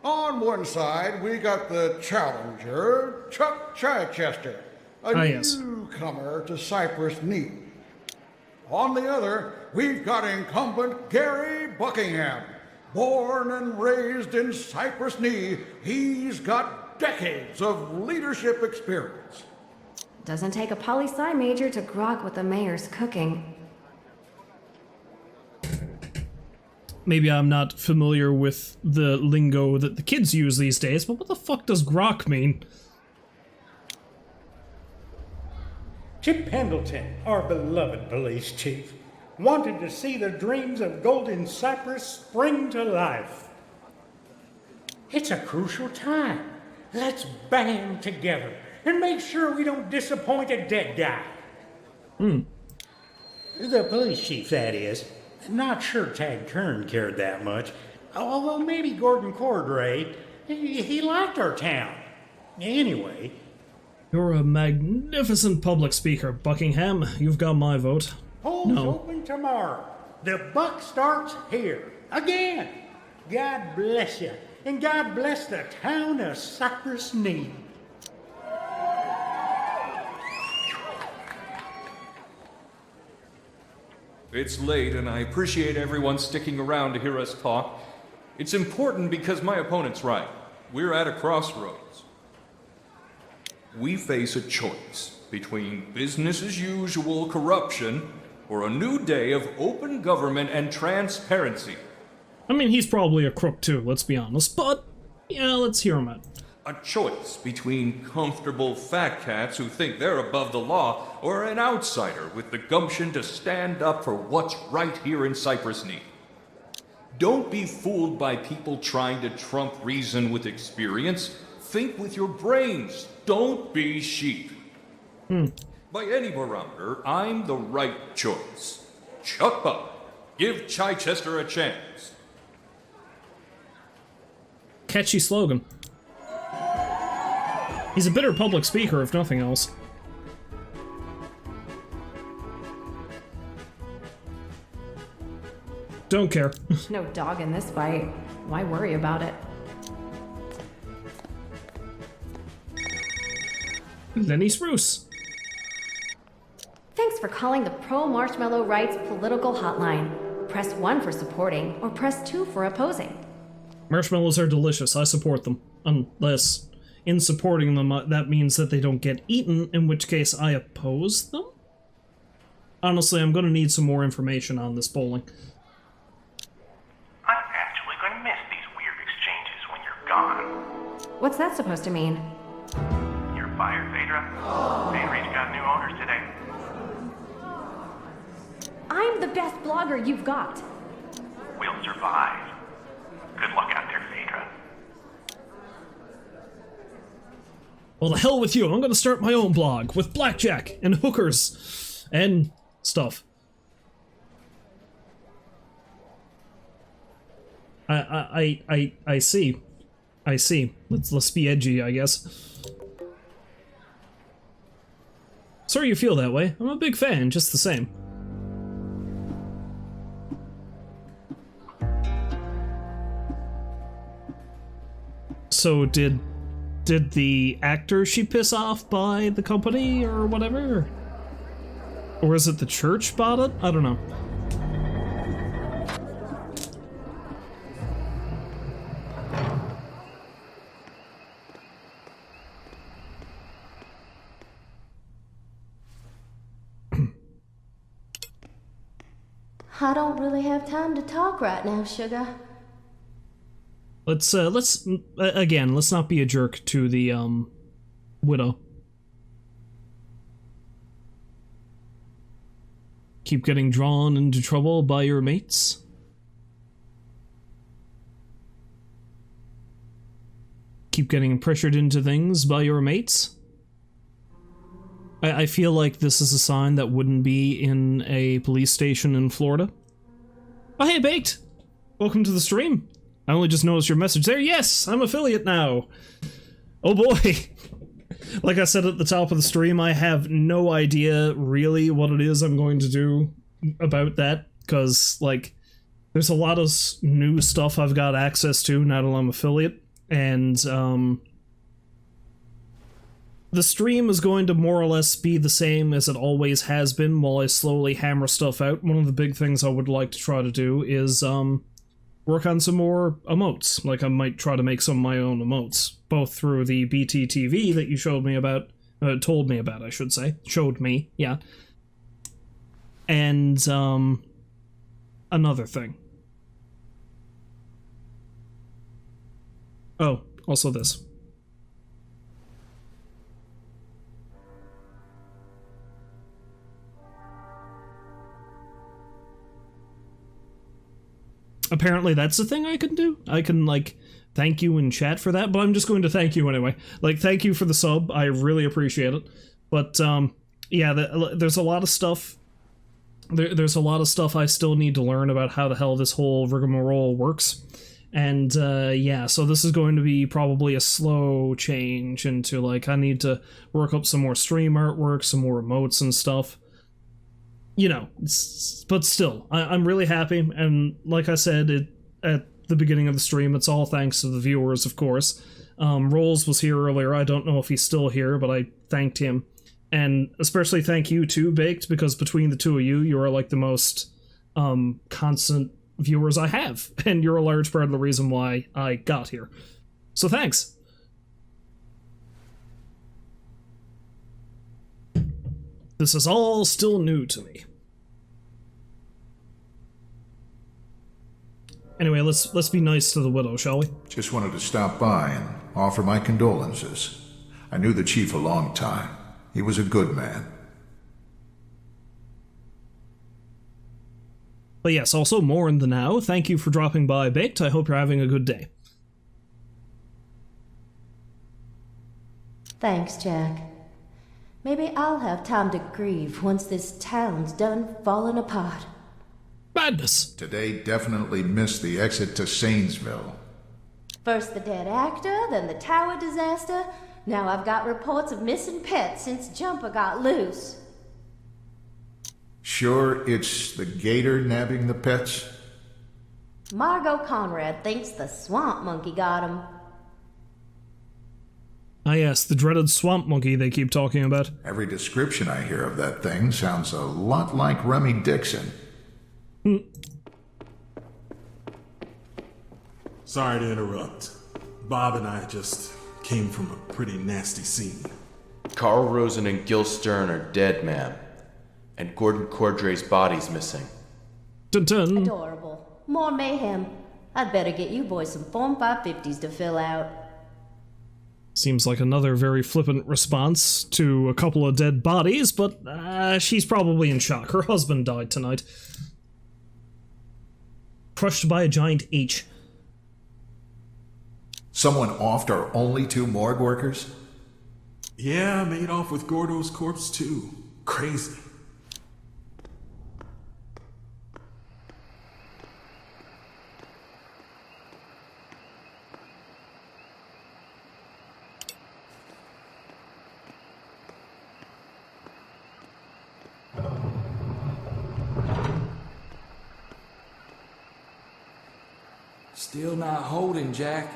On one side, we got the challenger, Chuck Chichester, a newcomer to Cypress Knee. On the other, we've got incumbent Gary Buckingham. Born and raised in Cypress Knee, he's got decades of leadership experience. Doesn't take a poli-sci major to grok with the mayor's cooking. Maybe I'm not familiar with the lingo that the kids use these days, but what the fuck does grok mean? Chip Pendleton, our beloved police chief, wanted to see the dreams of Golden Cypress spring to life. It's a crucial time. Let's band together and make sure we don't disappoint a dead guy. The police chief, that is. Not sure Tad Kern cared that much. Although maybe Gordon Cordray, he liked our town. Anyway. You're a magnificent public speaker, Buckingham. You've got my vote. Polls open tomorrow. The buck starts here. Again. God bless you, and God bless the town of Cypress Knee. It's late, and I appreciate everyone sticking around to hear us talk. It's important because my opponent's right. We're at a crossroads. We face a choice between business as usual corruption or a new day of open government and transparency. I mean, he's probably a crook too, let's be honest, but yeah, let's hear him out. A choice between comfortable fat cats who think they're above the law or an outsider with the gumption to stand up for what's right here in Cypress Knee. Don't be fooled by people trying to trump reason with experience. Think with your brains. Don't be sheep. By any barometer, I'm the right choice. Chuck up. Give Chichester a chance. Catchy slogan. He's a bitter public speaker, if nothing else. Don't care. No dog in this fight. Why worry about it? Lenny Spruce. Thanks for calling the Pro Marshmallow Rights Political Hotline. Press 1 for supporting, or press 2 for opposing. Marshmallows are delicious. I support them. Unless, in supporting them, that means that they don't get eaten, in which case I oppose them? Honestly, I'm gonna need some more information on this bowling. I'm actually going to miss these weird exchanges when you're gone. What's that supposed to mean? You're fired, Phaedra. Bakery's got new owners today. I'm the best blogger you've got. We'll survive. Good luck out there, Phaedra. Well, the hell with you. I'm gonna start my own blog with blackjack and hookers and stuff. I see. I see. Let's be edgy, I guess. Sorry you feel that way. I'm a big fan, just the same. So did the actor she piss off buy the company or whatever? Or is it the church bought it? I don't know. I don't really have time to talk right now, sugar. Let's not be a jerk to the widow. Keep getting drawn into trouble by your mates. Keep getting pressured into things by your mates. I feel like this is a sign that wouldn't be in a police station in Florida. Oh, hey, Baked! Welcome to the stream. I only just noticed your message there. Yes, I'm affiliate now. Oh boy. Like I said at the top of the stream, I have no idea really what it is I'm going to do about that, because, like, there's a lot of new stuff I've got access to now that I'm affiliate, and, the stream is going to more or less be the same as it always has been while I slowly hammer stuff out. One of the big things I would like to try to do is, work on some more emotes. Like, I might try to make some of my own emotes, both through the BTTV that you showed me about, told me about, I should say. Showed me, yeah. And, another thing. Oh, also this. Apparently that's the thing I can do. I can, like, thank you in chat for that, but I'm just going to thank you anyway. Like, thank you for the sub. I really appreciate it. But, yeah, there's a lot of stuff. There's a lot of stuff I still need to learn about how the hell this whole rigmarole works. And, yeah, so this is going to be probably a slow change into, like, I need to work up some more stream artwork, some more emotes and stuff. You know, but still, I'm really happy, and like I said, the beginning of the stream. It's all thanks to the viewers, of course. Rolls was here earlier. I don't know if he's still here, but I thanked him. And especially thank you too, Baked, because between the two of you, you are like the most constant viewers I have. And you're a large part of the reason why I got here. So thanks. This is all still new to me. Anyway, let's be nice to the widow, shall we? Just wanted to stop by and offer my condolences. I knew the chief a long time. He was a good man. But yes, also more in the now. Thank you for dropping by, Baked. I hope you're having a good day. Thanks, Jack. Maybe I'll have time to grieve once this town's done falling apart. Madness! Today definitely missed the exit to Sanesville. First the dead actor, then the tower disaster. Now I've got reports of missing pets since Jumper got loose. Sure it's the gator nabbing the pets? Margot Conrad thinks the swamp monkey got him. Ah yes, the dreaded swamp monkey they keep talking about. Every description I hear of that thing sounds a lot like Remy Dixon. Sorry to interrupt. Bob and I just came from a pretty nasty scene. Carl Rosen and Gil Stern are dead, ma'am. And Gordon Cordray's body's missing. Dun-dun. Adorable. More mayhem. I'd better get you boys some Form 550s to fill out. Seems like another very flippant response to a couple of dead bodies, but she's probably in shock. Her husband died tonight. Crushed by a giant H. Someone offed our only 2 morgue workers? Yeah, made off with Gordo's corpse too. Crazy. Still not holding, Jack.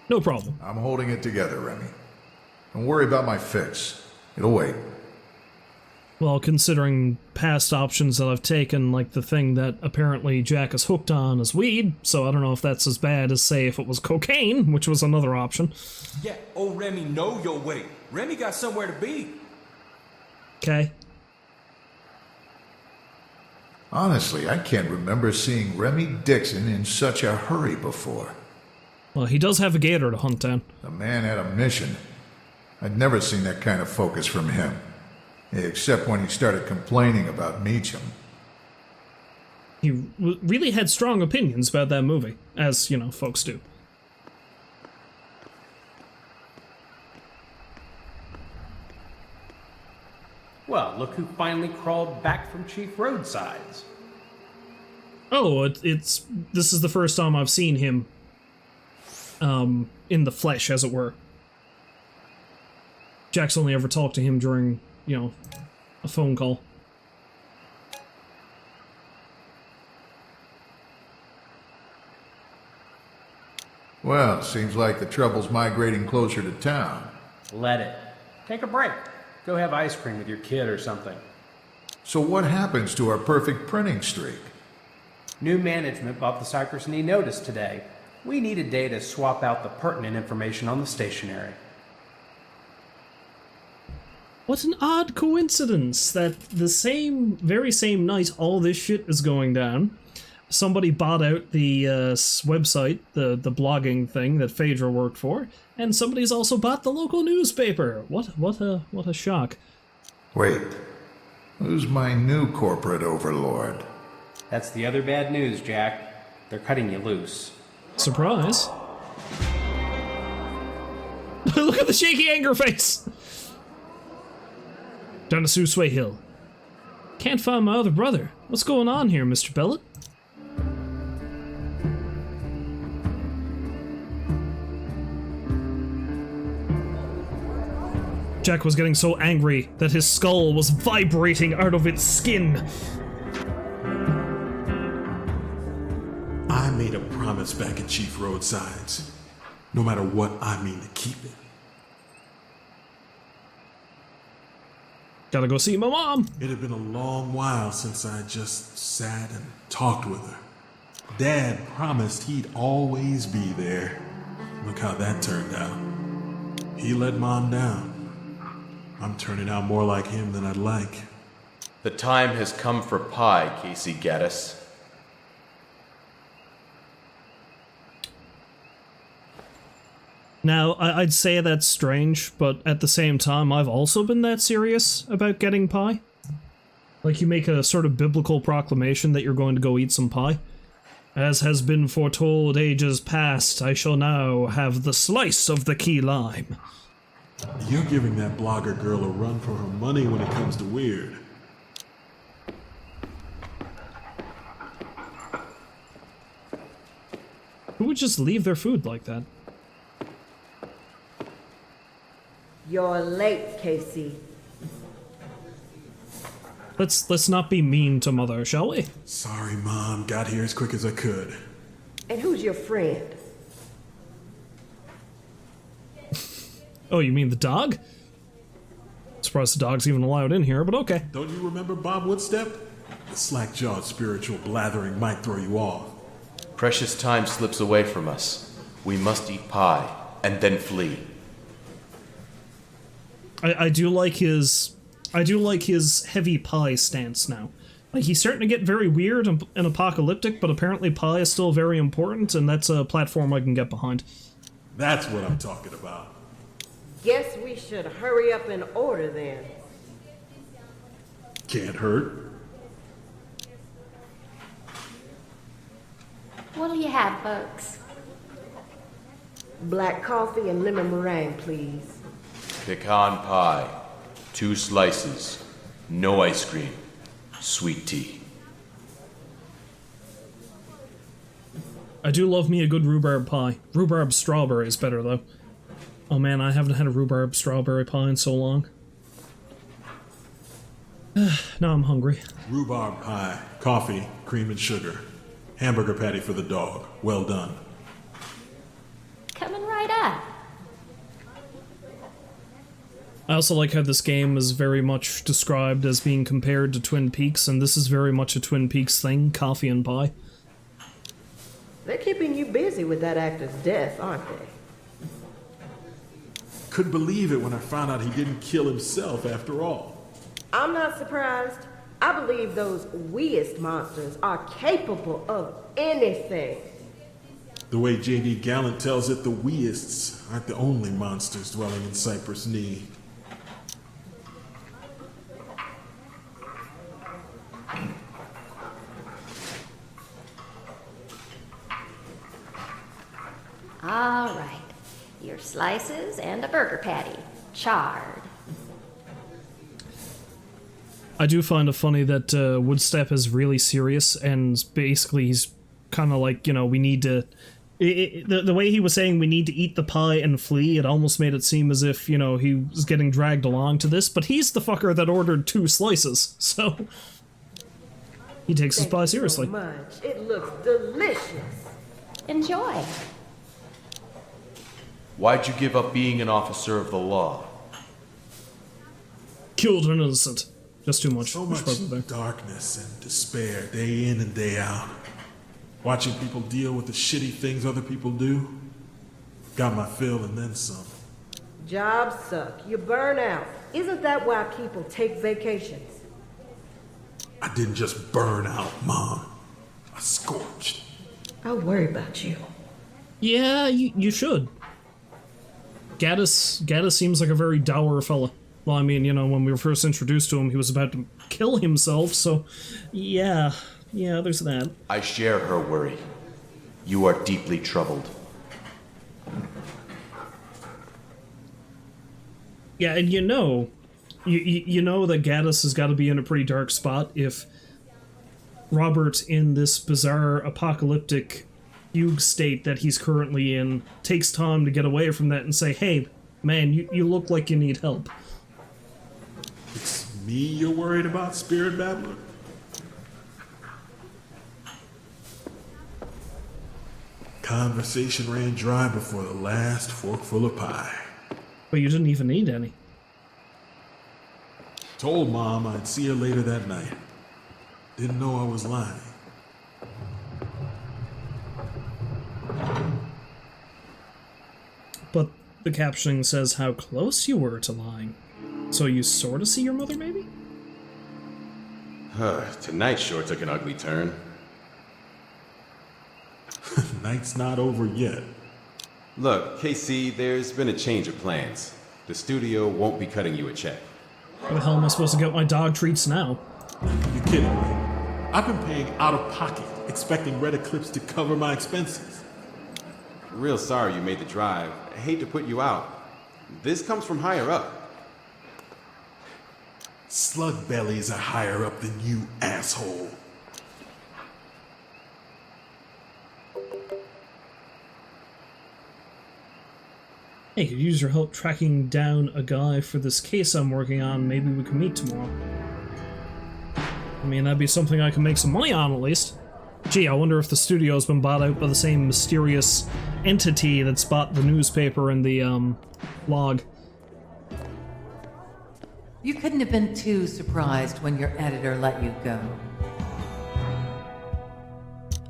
No problem. I'm holding it together, Remy. Don't worry about my fix. It'll wait. Well, considering past options that I've taken, like the thing that apparently Jack is hooked on is weed, so I don't know if that's as bad as, say, if it was cocaine, which was another option. Yeah, oh, Remy, know your way. Remy got somewhere to be. Okay. Honestly, I can't remember seeing Remy Dixon in such a hurry before. Well, he does have a gator to hunt down. The man had a mission. I'd never seen that kind of focus from him. Except when he started complaining about Meacham. He really had strong opinions about that movie, as, you know, folks do. Well, look who finally crawled back from Chief Roadsides. Oh, this is the first time I've seen him in the flesh, as it were. Jack's only ever talked to him during, you know, a phone call. Well, seems like the trouble's migrating closer to town. Let it. Take a break. Go have ice cream with your kid or something. So what happens to our perfect printing streak? New management bought the Cypress Knee Notice today. We need a day to swap out the pertinent information on the stationery. What an odd coincidence that the very same night all this shit is going down, somebody bought out the website, the blogging thing that Phaedra worked for, and somebody's also bought the local newspaper. What a shock. Wait, who's my new corporate overlord? That's the other bad news, Jack. They're cutting you loose. Surprise. Look at the shaky anger face! Down to Susway Hill. Can't find my other brother. What's going on here, Mr. Bellet? Jack was getting so angry that his skull was vibrating out of its skin. promise back at Chief Roadsides. No matter what, I mean to keep it. Gotta go see my mom. It had been a long while since I just sat and talked with her. Dad promised he'd always be there. Look how that turned out. He let Mom down. I'm turning out more like him than I'd like. The time has come for pie, Casey Gaddis. Now, I'd say that's strange, but at the same time, I've also been that serious about getting pie. Like, you make a sort of biblical proclamation that you're going to go eat some pie. As has been foretold ages past, I shall now have the slice of the key lime. You're giving that blogger girl a run for her money when it comes to weird. Who would just leave their food like that? You're late, Casey. Let's not be mean to Mother, shall we? Sorry, Mom. Got here as quick as I could. And who's your friend? Oh, you mean the dog? Surprised the dog's even allowed in here, but okay. Don't you remember Bob Woodstep? The slack-jawed spiritual blathering might throw you off. Precious time slips away from us. We must eat pie, and then flee. I do like his heavy pie stance now. Like, he's starting to get very weird and apocalyptic, but apparently pie is still very important, and that's a platform I can get behind. That's what I'm talking about. Guess we should hurry up and order then. Can't hurt. What'll you have, folks? Black coffee and lemon meringue, please. Pecan pie. 2 slices. No ice cream. Sweet tea. I do love me a good rhubarb pie. Rhubarb strawberry is better, though. Oh man, I haven't had a rhubarb strawberry pie in so long. Now I'm hungry. Rhubarb pie, coffee, cream and sugar. Hamburger patty for the dog. Well done. Coming right up. I also like how this game is very much described as being compared to Twin Peaks, and this is very much a Twin Peaks thing, coffee and pie. They're keeping you busy with that actor's death, aren't they? Couldn't believe it when I found out he didn't kill himself after all. I'm not surprised. I believe those weest monsters are capable of anything. The way J.D. Gallant tells it, the weists aren't the only monsters dwelling in Cypress Knee. All right. Your slices and a burger patty. Charred. I do find it funny that Woodstep is really serious, and basically he's kind of like, you know, we need to... the way he was saying we need to eat the pie and flee, it almost made it seem as if, you know, he was getting dragged along to this, but he's the fucker that ordered 2 slices, so... He takes his pie seriously. So much. It looks delicious. Enjoy. Why'd you give up being an officer of the law? Killed an innocent. Just too much. So much darkness and despair, day in and day out. Watching people deal with the shitty things other people do. Got my fill and then some. Jobs suck. You burn out. Isn't that why people take vacations? I didn't just burn out, Mom. I scorched. I worry about you. Yeah, you should. Gaddis seems like a very dour fella. Well, I mean, you know, when we were first introduced to him, he was about to kill himself, so... Yeah, there's that. I share her worry. You are deeply troubled. Yeah, and you know that Gaddis has got to be in a pretty dark spot if Robert, in this bizarre apocalyptic fugue state that he's currently in, takes time to get away from that and say, hey, man, you look like you need help. It's me you're worried about, Spirit Babbler? Conversation ran dry before the last forkful of pie. But you didn't even need any. Told Mom I'd see her later that night. Didn't know I was lying. But the captioning says how close you were to lying. So you sort of see your mother, maybe? Tonight sure took an ugly turn. Night's not over yet. Look, KC, there's been a change of plans. The studio won't be cutting you a check. Where the hell am I supposed to get my dog treats now? You're kidding me. I've been paying out of pocket, expecting Red Eclipse to cover my expenses. Real sorry you made the drive. I hate to put you out. This comes from higher up. Slug bellies are higher up than you, asshole. Hey, could use your help tracking down a guy for this case I'm working on. Maybe we can meet tomorrow. I mean, that'd be something I can make some money on, at least. Gee, I wonder if the studio's been bought out by the same mysterious entity that's bought the newspaper and the, blog. You couldn't have been too surprised when your editor let you go.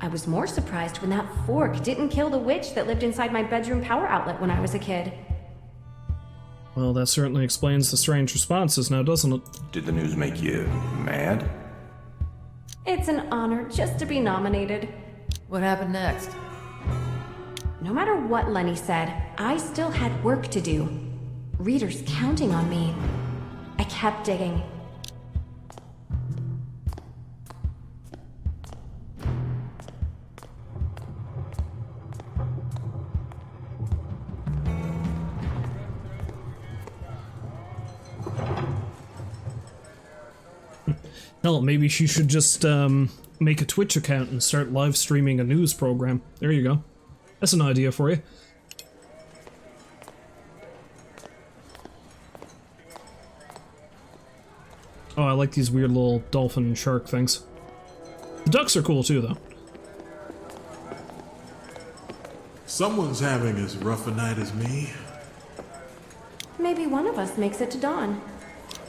I was more surprised when that fork didn't kill the witch that lived inside my bedroom power outlet when I was a kid. Well, that certainly explains the strange responses now, doesn't it? Did the news make you mad? It's an honor just to be nominated. What happened next? No matter what Lenny said, I still had work to do. Readers counting on me. I kept digging. Hell, maybe she should just, make a Twitch account and start live streaming a news program. There you go. That's an idea for you. Oh, I like these weird little dolphin and shark things. The ducks are cool too, though. Someone's having as rough a night as me. Maybe one of us makes it to dawn.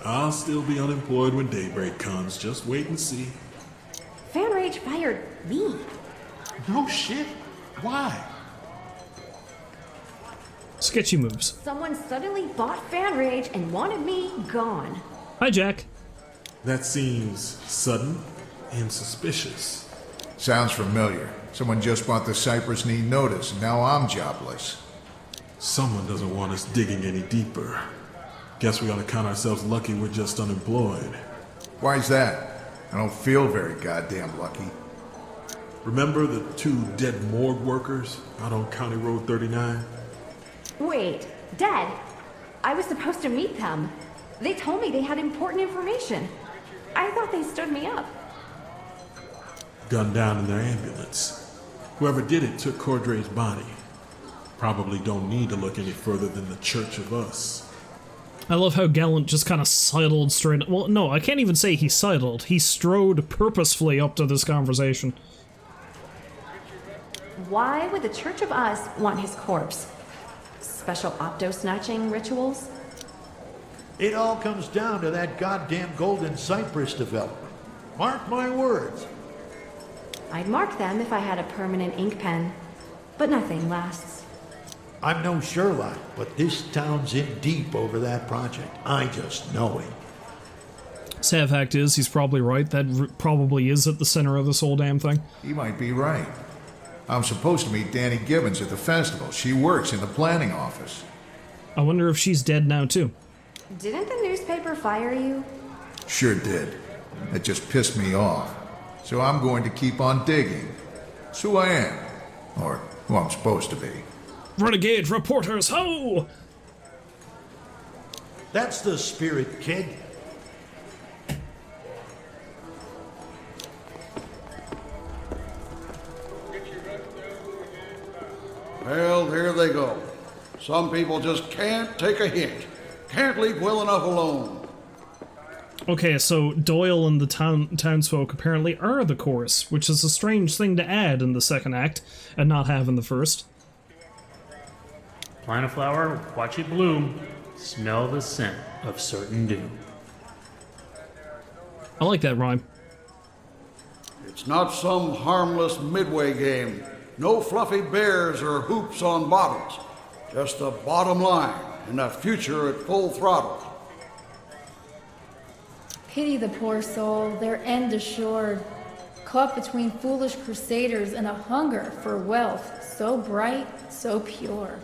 I'll still be unemployed when daybreak comes. Just wait and see. Fan Rage fired me. No shit. Why? Sketchy moves. Someone suddenly bought Fan Rage and wanted me gone. Hi, Jack. That seems sudden and suspicious. Sounds familiar. Someone just bought the Cypress Knee notice, and now I'm jobless. Someone doesn't want us digging any deeper. Guess we ought to count ourselves lucky we're just unemployed. Why's that? I don't feel very goddamn lucky. Remember the 2 dead morgue workers out on County Road 39? Wait, dead? I was supposed to meet them. They told me they had important information. I thought they stood me up. Gunned down in their ambulance. Whoever did it took Cordray's body. Probably don't need to look any further than the Church of Us. I love how Gallant just kind of sidled straight... Well, no, I can't even say he sidled. He strode purposefully up to this conversation. Why would the Church of Us want his corpse? Special opto-snatching rituals? It all comes down to that goddamn golden cypress development. Mark my words. I'd mark them if I had a permanent ink pen, but nothing lasts. I'm no Sherlock, but this town's in deep over that project. I just know it. Sad fact is, he's probably right. That probably is at the center of this whole damn thing. He might be right. I'm supposed to meet Danny Gibbons at the festival. She works in the planning office. I wonder if she's dead now, too. Didn't the newspaper fire you? Sure did. It just pissed me off. So I'm going to keep on digging. It's who I am. Or who I'm supposed to be. Renegade reporters, ho! That's the spirit, kid. Well, there they go. Some people just can't take a hint. Can't leave well enough alone. Okay, so Doyle and the townsfolk apparently are the chorus, which is a strange thing to add in the second act and not have in the first. Plant a flower, watch it bloom, smell the scent of certain doom. I like that rhyme. It's not some harmless midway game. No fluffy bears or hoops on bottles. Just the bottom line and a future at full throttle. Pity the poor soul, their end assured, caught between foolish crusaders and a hunger for wealth so bright, so pure.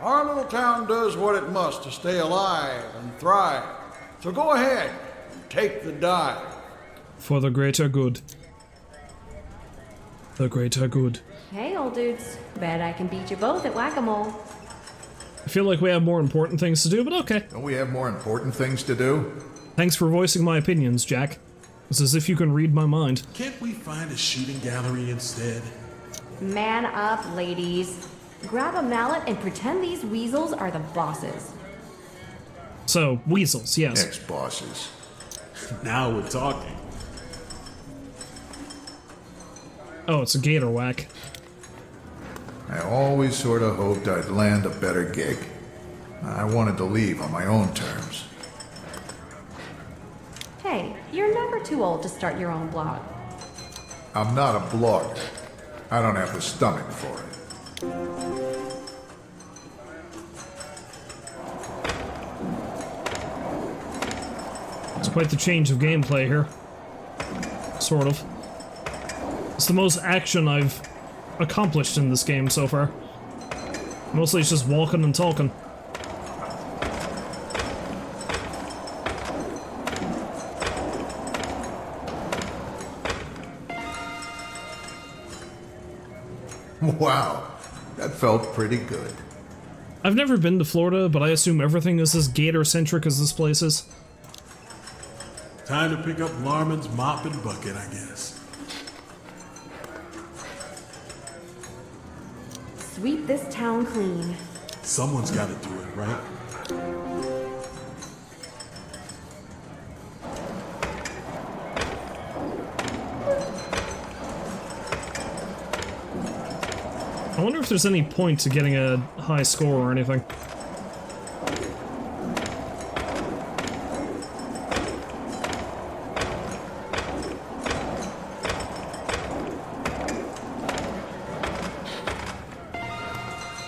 Our little town does what it must to stay alive and thrive. So go ahead and take the dive. For the greater good. The greater good. Hey, old dudes. Bet I can beat you both at whack-a-mole. I feel like we have more important things to do, but okay. Don't we have more important things to do? Thanks for voicing my opinions, Jack. It's as if you can read my mind. Can't we find a shooting gallery instead? Man up, ladies. Grab a mallet and pretend these weasels are the bosses. So, weasels, yes. Ex-bosses. Now we're talking. Oh, it's a gator whack. I always sort of hoped I'd land a better gig. I wanted to leave on my own terms. Hey, you're never too old to start your own blog. I'm not a blogger. I don't have the stomach for it. It's quite the change of gameplay here. Sort of. It's the most action I've accomplished in this game so far. Mostly it's just walking and talking. Wow, that felt pretty good. I've never been to Florida, but I assume everything is as gator-centric as this place is. Time to pick up Larman's mop and bucket, I guess. Sweep this town clean. Someone's got to do it, right? I wonder if there's any point to getting a high score or anything.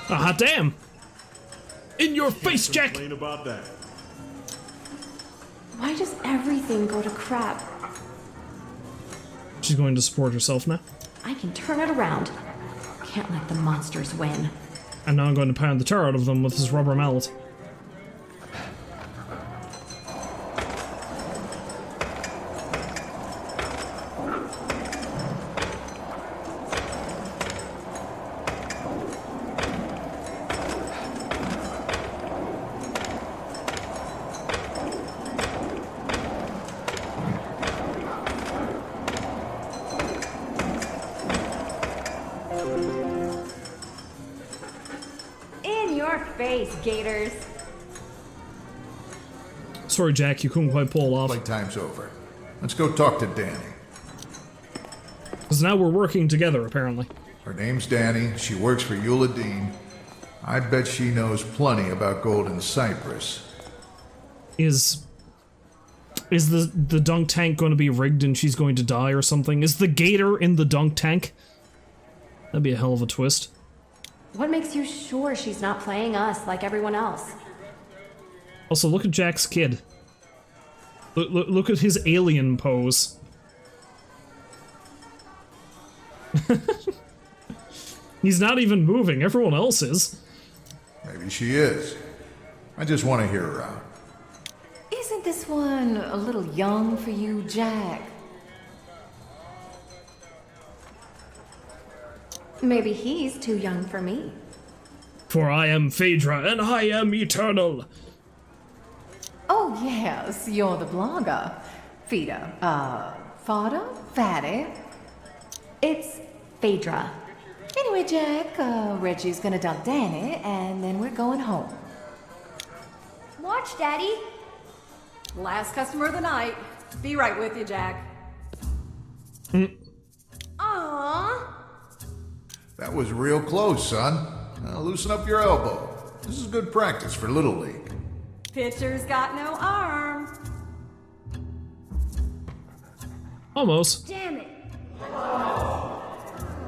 Ah, damn! In your face, Jack! Complain about that. Why does everything go to crap? She's going to support herself now. I can turn it around. Can't let the monsters win. And now I'm going to pound the tar out of them with this rubber mallet. Gators. Sorry, Jack, you couldn't quite pull it off. Playtime's over. Let's go talk to Danny. Because now we're working together, apparently. Her name's Danny. She works for Eula Dean. I bet she knows plenty about Golden Cypress. Is the dunk tank going to be rigged and she's going to die or something? Is the gator in the dunk tank? That'd be a hell of a twist. What makes you sure she's not playing us like everyone else? Also, look at Jack's kid. Look at his alien pose. He's not even moving. Everyone else is. Maybe she is. I just want to hear her out. Isn't this one a little young for you, Jack? Maybe he's too young for me. For I am Phaedra, and I am eternal. Oh, yes, you're the blogger. Fida. Fada? Fatty? It's Phaedra. Anyway, Jack, Reggie's gonna dunk Danny, and then we're going home. Watch, Daddy. Last customer of the night. Be right with you, Jack. Aww. That was real close, son. Now loosen up your elbow. This is good practice for Little League. Pitcher's got no arm. Almost. Damn it.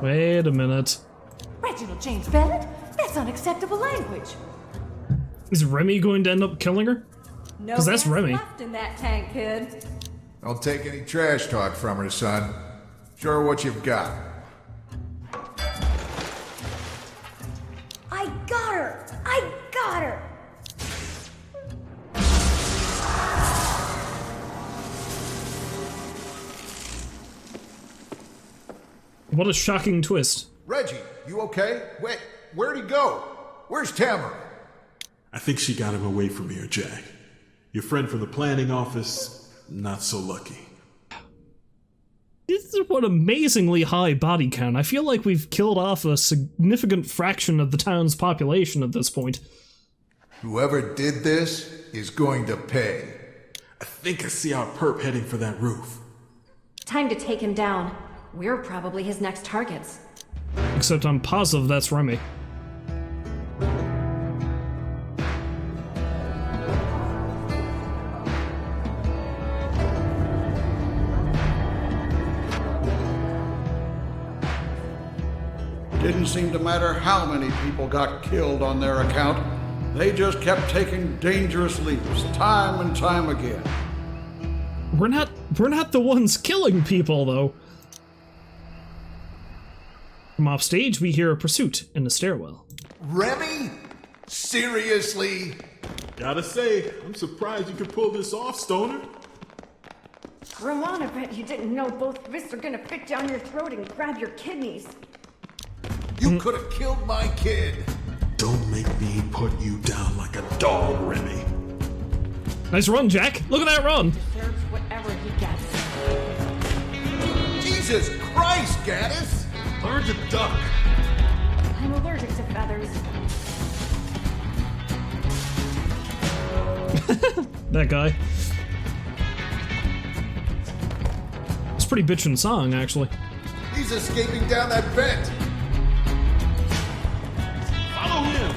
Wait a minute. Reginald James Bennett? That's unacceptable language. Is Remy going to end up killing her? No Because that's gas Remy. left in that tank, kid. Don't take any trash talk from her, son. Show her what you've got. I got her. I got her. What a shocking twist. Reggie, you okay? Wait, where'd he go? Where's Tamara? I think she got him away from here, Jack. Your friend from the planning office, not so lucky. This is what amazingly high body count. I feel like we've killed off a significant fraction of the town's population at this point. Whoever did this is going to pay. I think I see our perp heading for that roof. Time to take him down. We're probably his next targets. Except I'm positive that's Remy. Didn't seem to matter how many people got killed on their account. They just kept taking dangerous leaps, time and time again. We're not the ones killing people, though. From offstage, we hear a pursuit in the stairwell. Remy? Seriously? Gotta say, I'm surprised you could pull this off, Stoner. Ramon, I bet you didn't know both wrists are gonna fit down your throat and grab your kidneys. You could have killed my kid. Don't make me put you down like a dog, Remy. Nice run, Jack. Look at that run. Deserves whatever he gets. Jesus Christ, Gaddis! Learn to duck. I'm allergic to feathers. That guy. It's a pretty bitchin' song, actually. He's escaping down that vent. Follow him.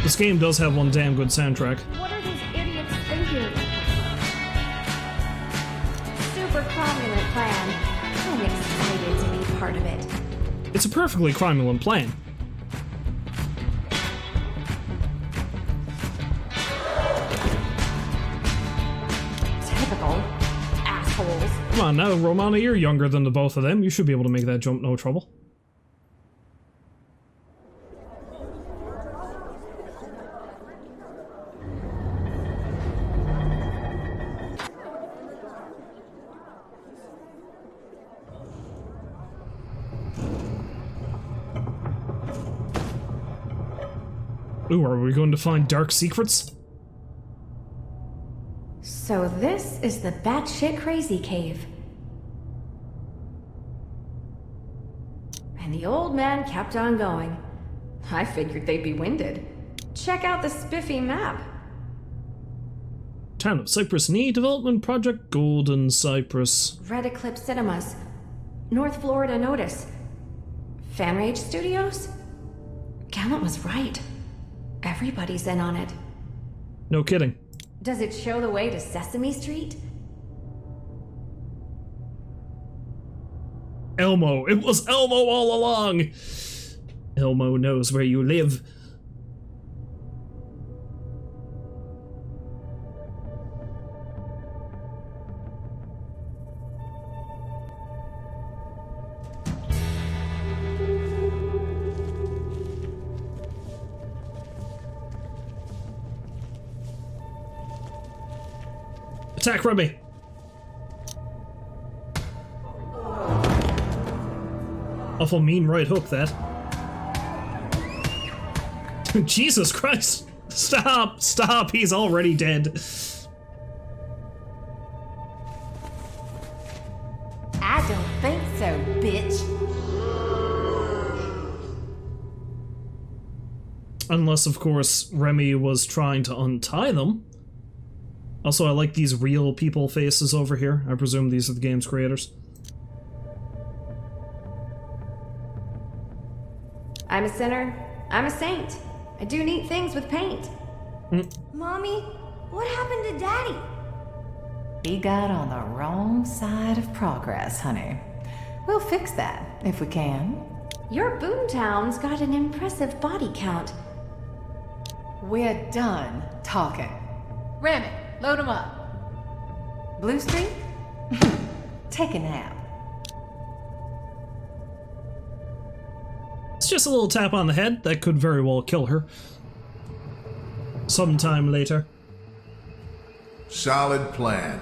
This game does have one damn good soundtrack. What are these idiots thinking? Super cromulent plan. I'm excited to be part of it. It's a perfectly cromulent plan. Typical assholes. Come on now, Romana, you're younger than the both of them. You should be able to make that jump no trouble. Ooh, are we going to find dark secrets? So this is the batshit crazy cave. And the old man kept on going. I figured they'd be winded. Check out the spiffy map. Town of Cypress Knee Development Project Golden Cypress. Red Eclipse Cinemas. North Florida Notice. Fan Rage Studios? Gallant was right. Everybody's in on it. No kidding. Does it show the way to Sesame Street? Elmo. It was Elmo all along. Elmo knows where you live. Attack Remy! Awful mean right hook, that. Jesus Christ! Stop! Stop! He's already dead. I don't think so, bitch. Unless, of course, Remy was trying to untie them. Also, I like these real people faces over here. I presume these are the game's creators. I'm a sinner. I'm a saint. I do neat things with paint. Mommy, what happened to Daddy? He got on the wrong side of progress, honey. We'll fix that, if we can. Your boomtown's got an impressive body count. We're done talking. Remy, load him up. Blue Street? Take a nap. It's just a little tap on the head that could very well kill her. Sometime later. Solid plan.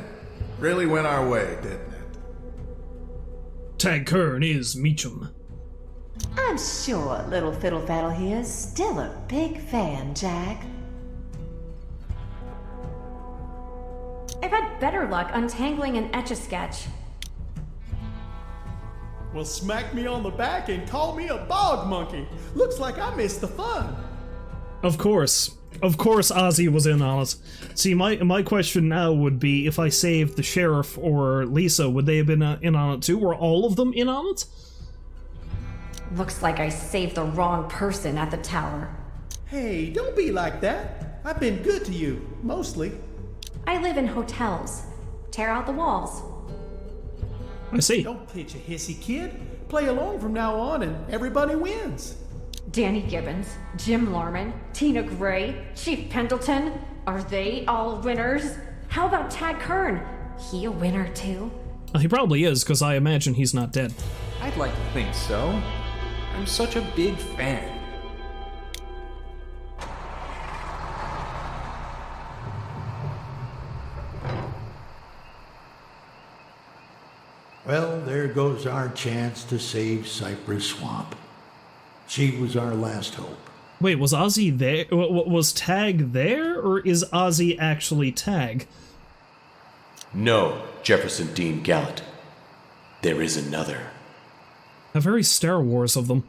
Really went our way, didn't it? Tag Kern is Meacham. I'm sure little Fiddle Faddle here's still a big fan, Jack. I've had better luck untangling an Etch-a-Sketch. Well, smack me on the back and call me a bog monkey. Looks like I missed the fun. Of course. Of course Ozzy was in on it. See, my question now would be, if I saved the sheriff or Lisa, would they have been in on it too? Were all of them in on it? Looks like I saved the wrong person at the tower. Hey, don't be like that. I've been good to you, mostly. I live in hotels. Tear out the walls. I see. Don't pitch a hissy, kid. Play along from now on and everybody wins. Danny Gibbons, Jim Larman, Tina Gray, Chief Pendleton. Are they all winners? How about Tag Kern? He a winner too? He probably is, because I imagine he's not dead. I'd like to think so. I'm such a big fan. Well, there goes our chance to save Cypress Swamp. She was our last hope. Wait, was Ozzy there? Was Tag there, or is Ozzy actually Tag? No, Jefferson Dean Gallant. There is another. A very Star Wars of them.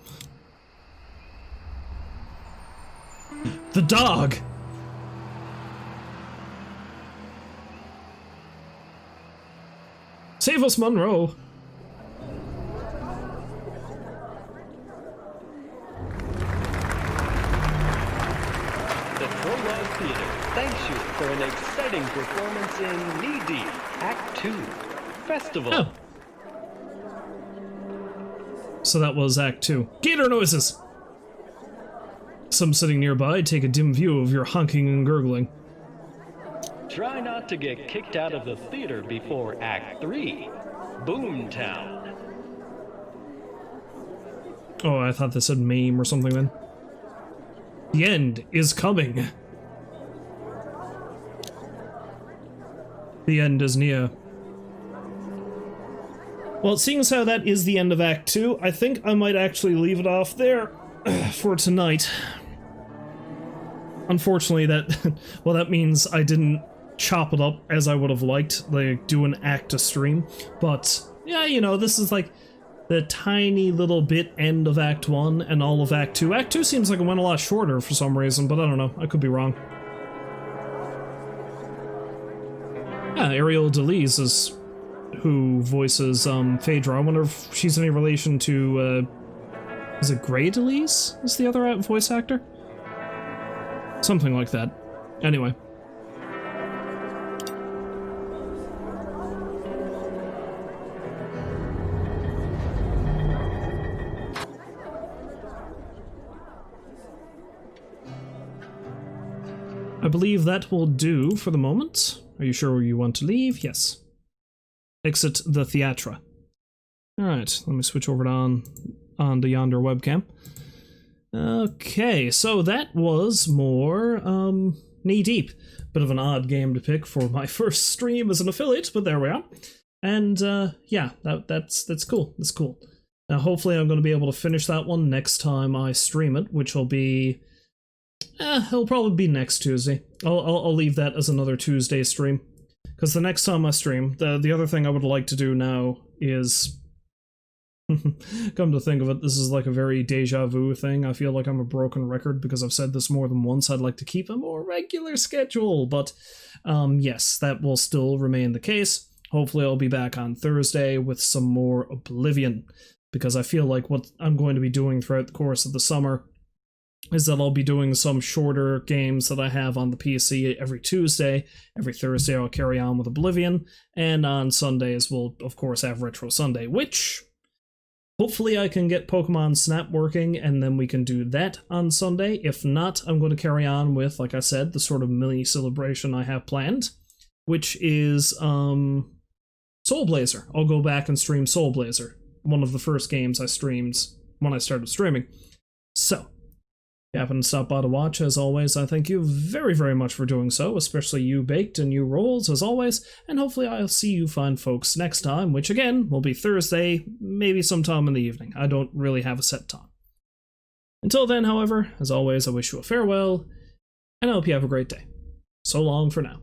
The dog! Save us, Monroe! The Prologue Theater thanks you for an exciting performance in Knee Deep, Act 2, Festival. Oh. So that was Act 2. Gator noises! Some sitting nearby take a dim view of your honking and gurgling. Try not to get kicked out of the theater before Act 3, Boomtown. Oh, I thought this said meme or something then. The end is coming. The end is near. Well, seeing as how that is the end of Act 2, I think I might actually leave it off there for tonight. Unfortunately, that means I didn't chop it up as I would have liked, like do an act a stream. But yeah, you know, this is like the tiny little bit end of Act 1 and all of Act 2. Act 2 seems like it went a lot shorter for some reason, but I don't know. I could be wrong. Yeah, Ariel DeLise is who voices Phaedra. I wonder if she's any relation to is it Gray DeLise? Is the other voice actor? Something like that. Anyway. I believe that will do for the moment. Are you sure you want to leave? Yes. Exit the theatra. Alright, let me switch over on the yonder webcam. Okay, so that was more, Knee Deep. Bit of an odd game to pick for my first stream as an affiliate, but there we are. And, yeah, that's cool. That's cool. Now, hopefully I'm going to be able to finish that one next time I stream it, which will be... it'll probably be next Tuesday. I'll leave that as another Tuesday stream. Because the next time I stream, the other thing I would like to do now is... Come to think of it, this is like a very deja vu thing. I feel like I'm a broken record because I've said this more than once. I'd like to keep a more regular schedule, but yes, that will still remain the case. Hopefully I'll be back on Thursday with some more Oblivion, because I feel like what I'm going to be doing throughout the course of the summer is that I'll be doing some shorter games that I have on the PC every Tuesday. Every Thursday I'll carry on with Oblivion, and on Sundays we'll of course have Retro Sunday, which hopefully I can get Pokemon Snap working and then we can do that on Sunday. If not, I'm going to carry on with, like I said, the sort of mini celebration I have planned, which is Soul Blazer. I'll go back and stream Soul Blazer, one of the first games I streamed when I started streaming. So, if you happen to stop by to watch, as always, I thank you very, very much for doing so, especially you Baked and you Rolls, as always, and hopefully I'll see you fine folks next time, which again will be Thursday, maybe sometime in the evening. I don't really have a set time. Until then, however, as always, I wish you a farewell, and I hope you have a great day. So long for now.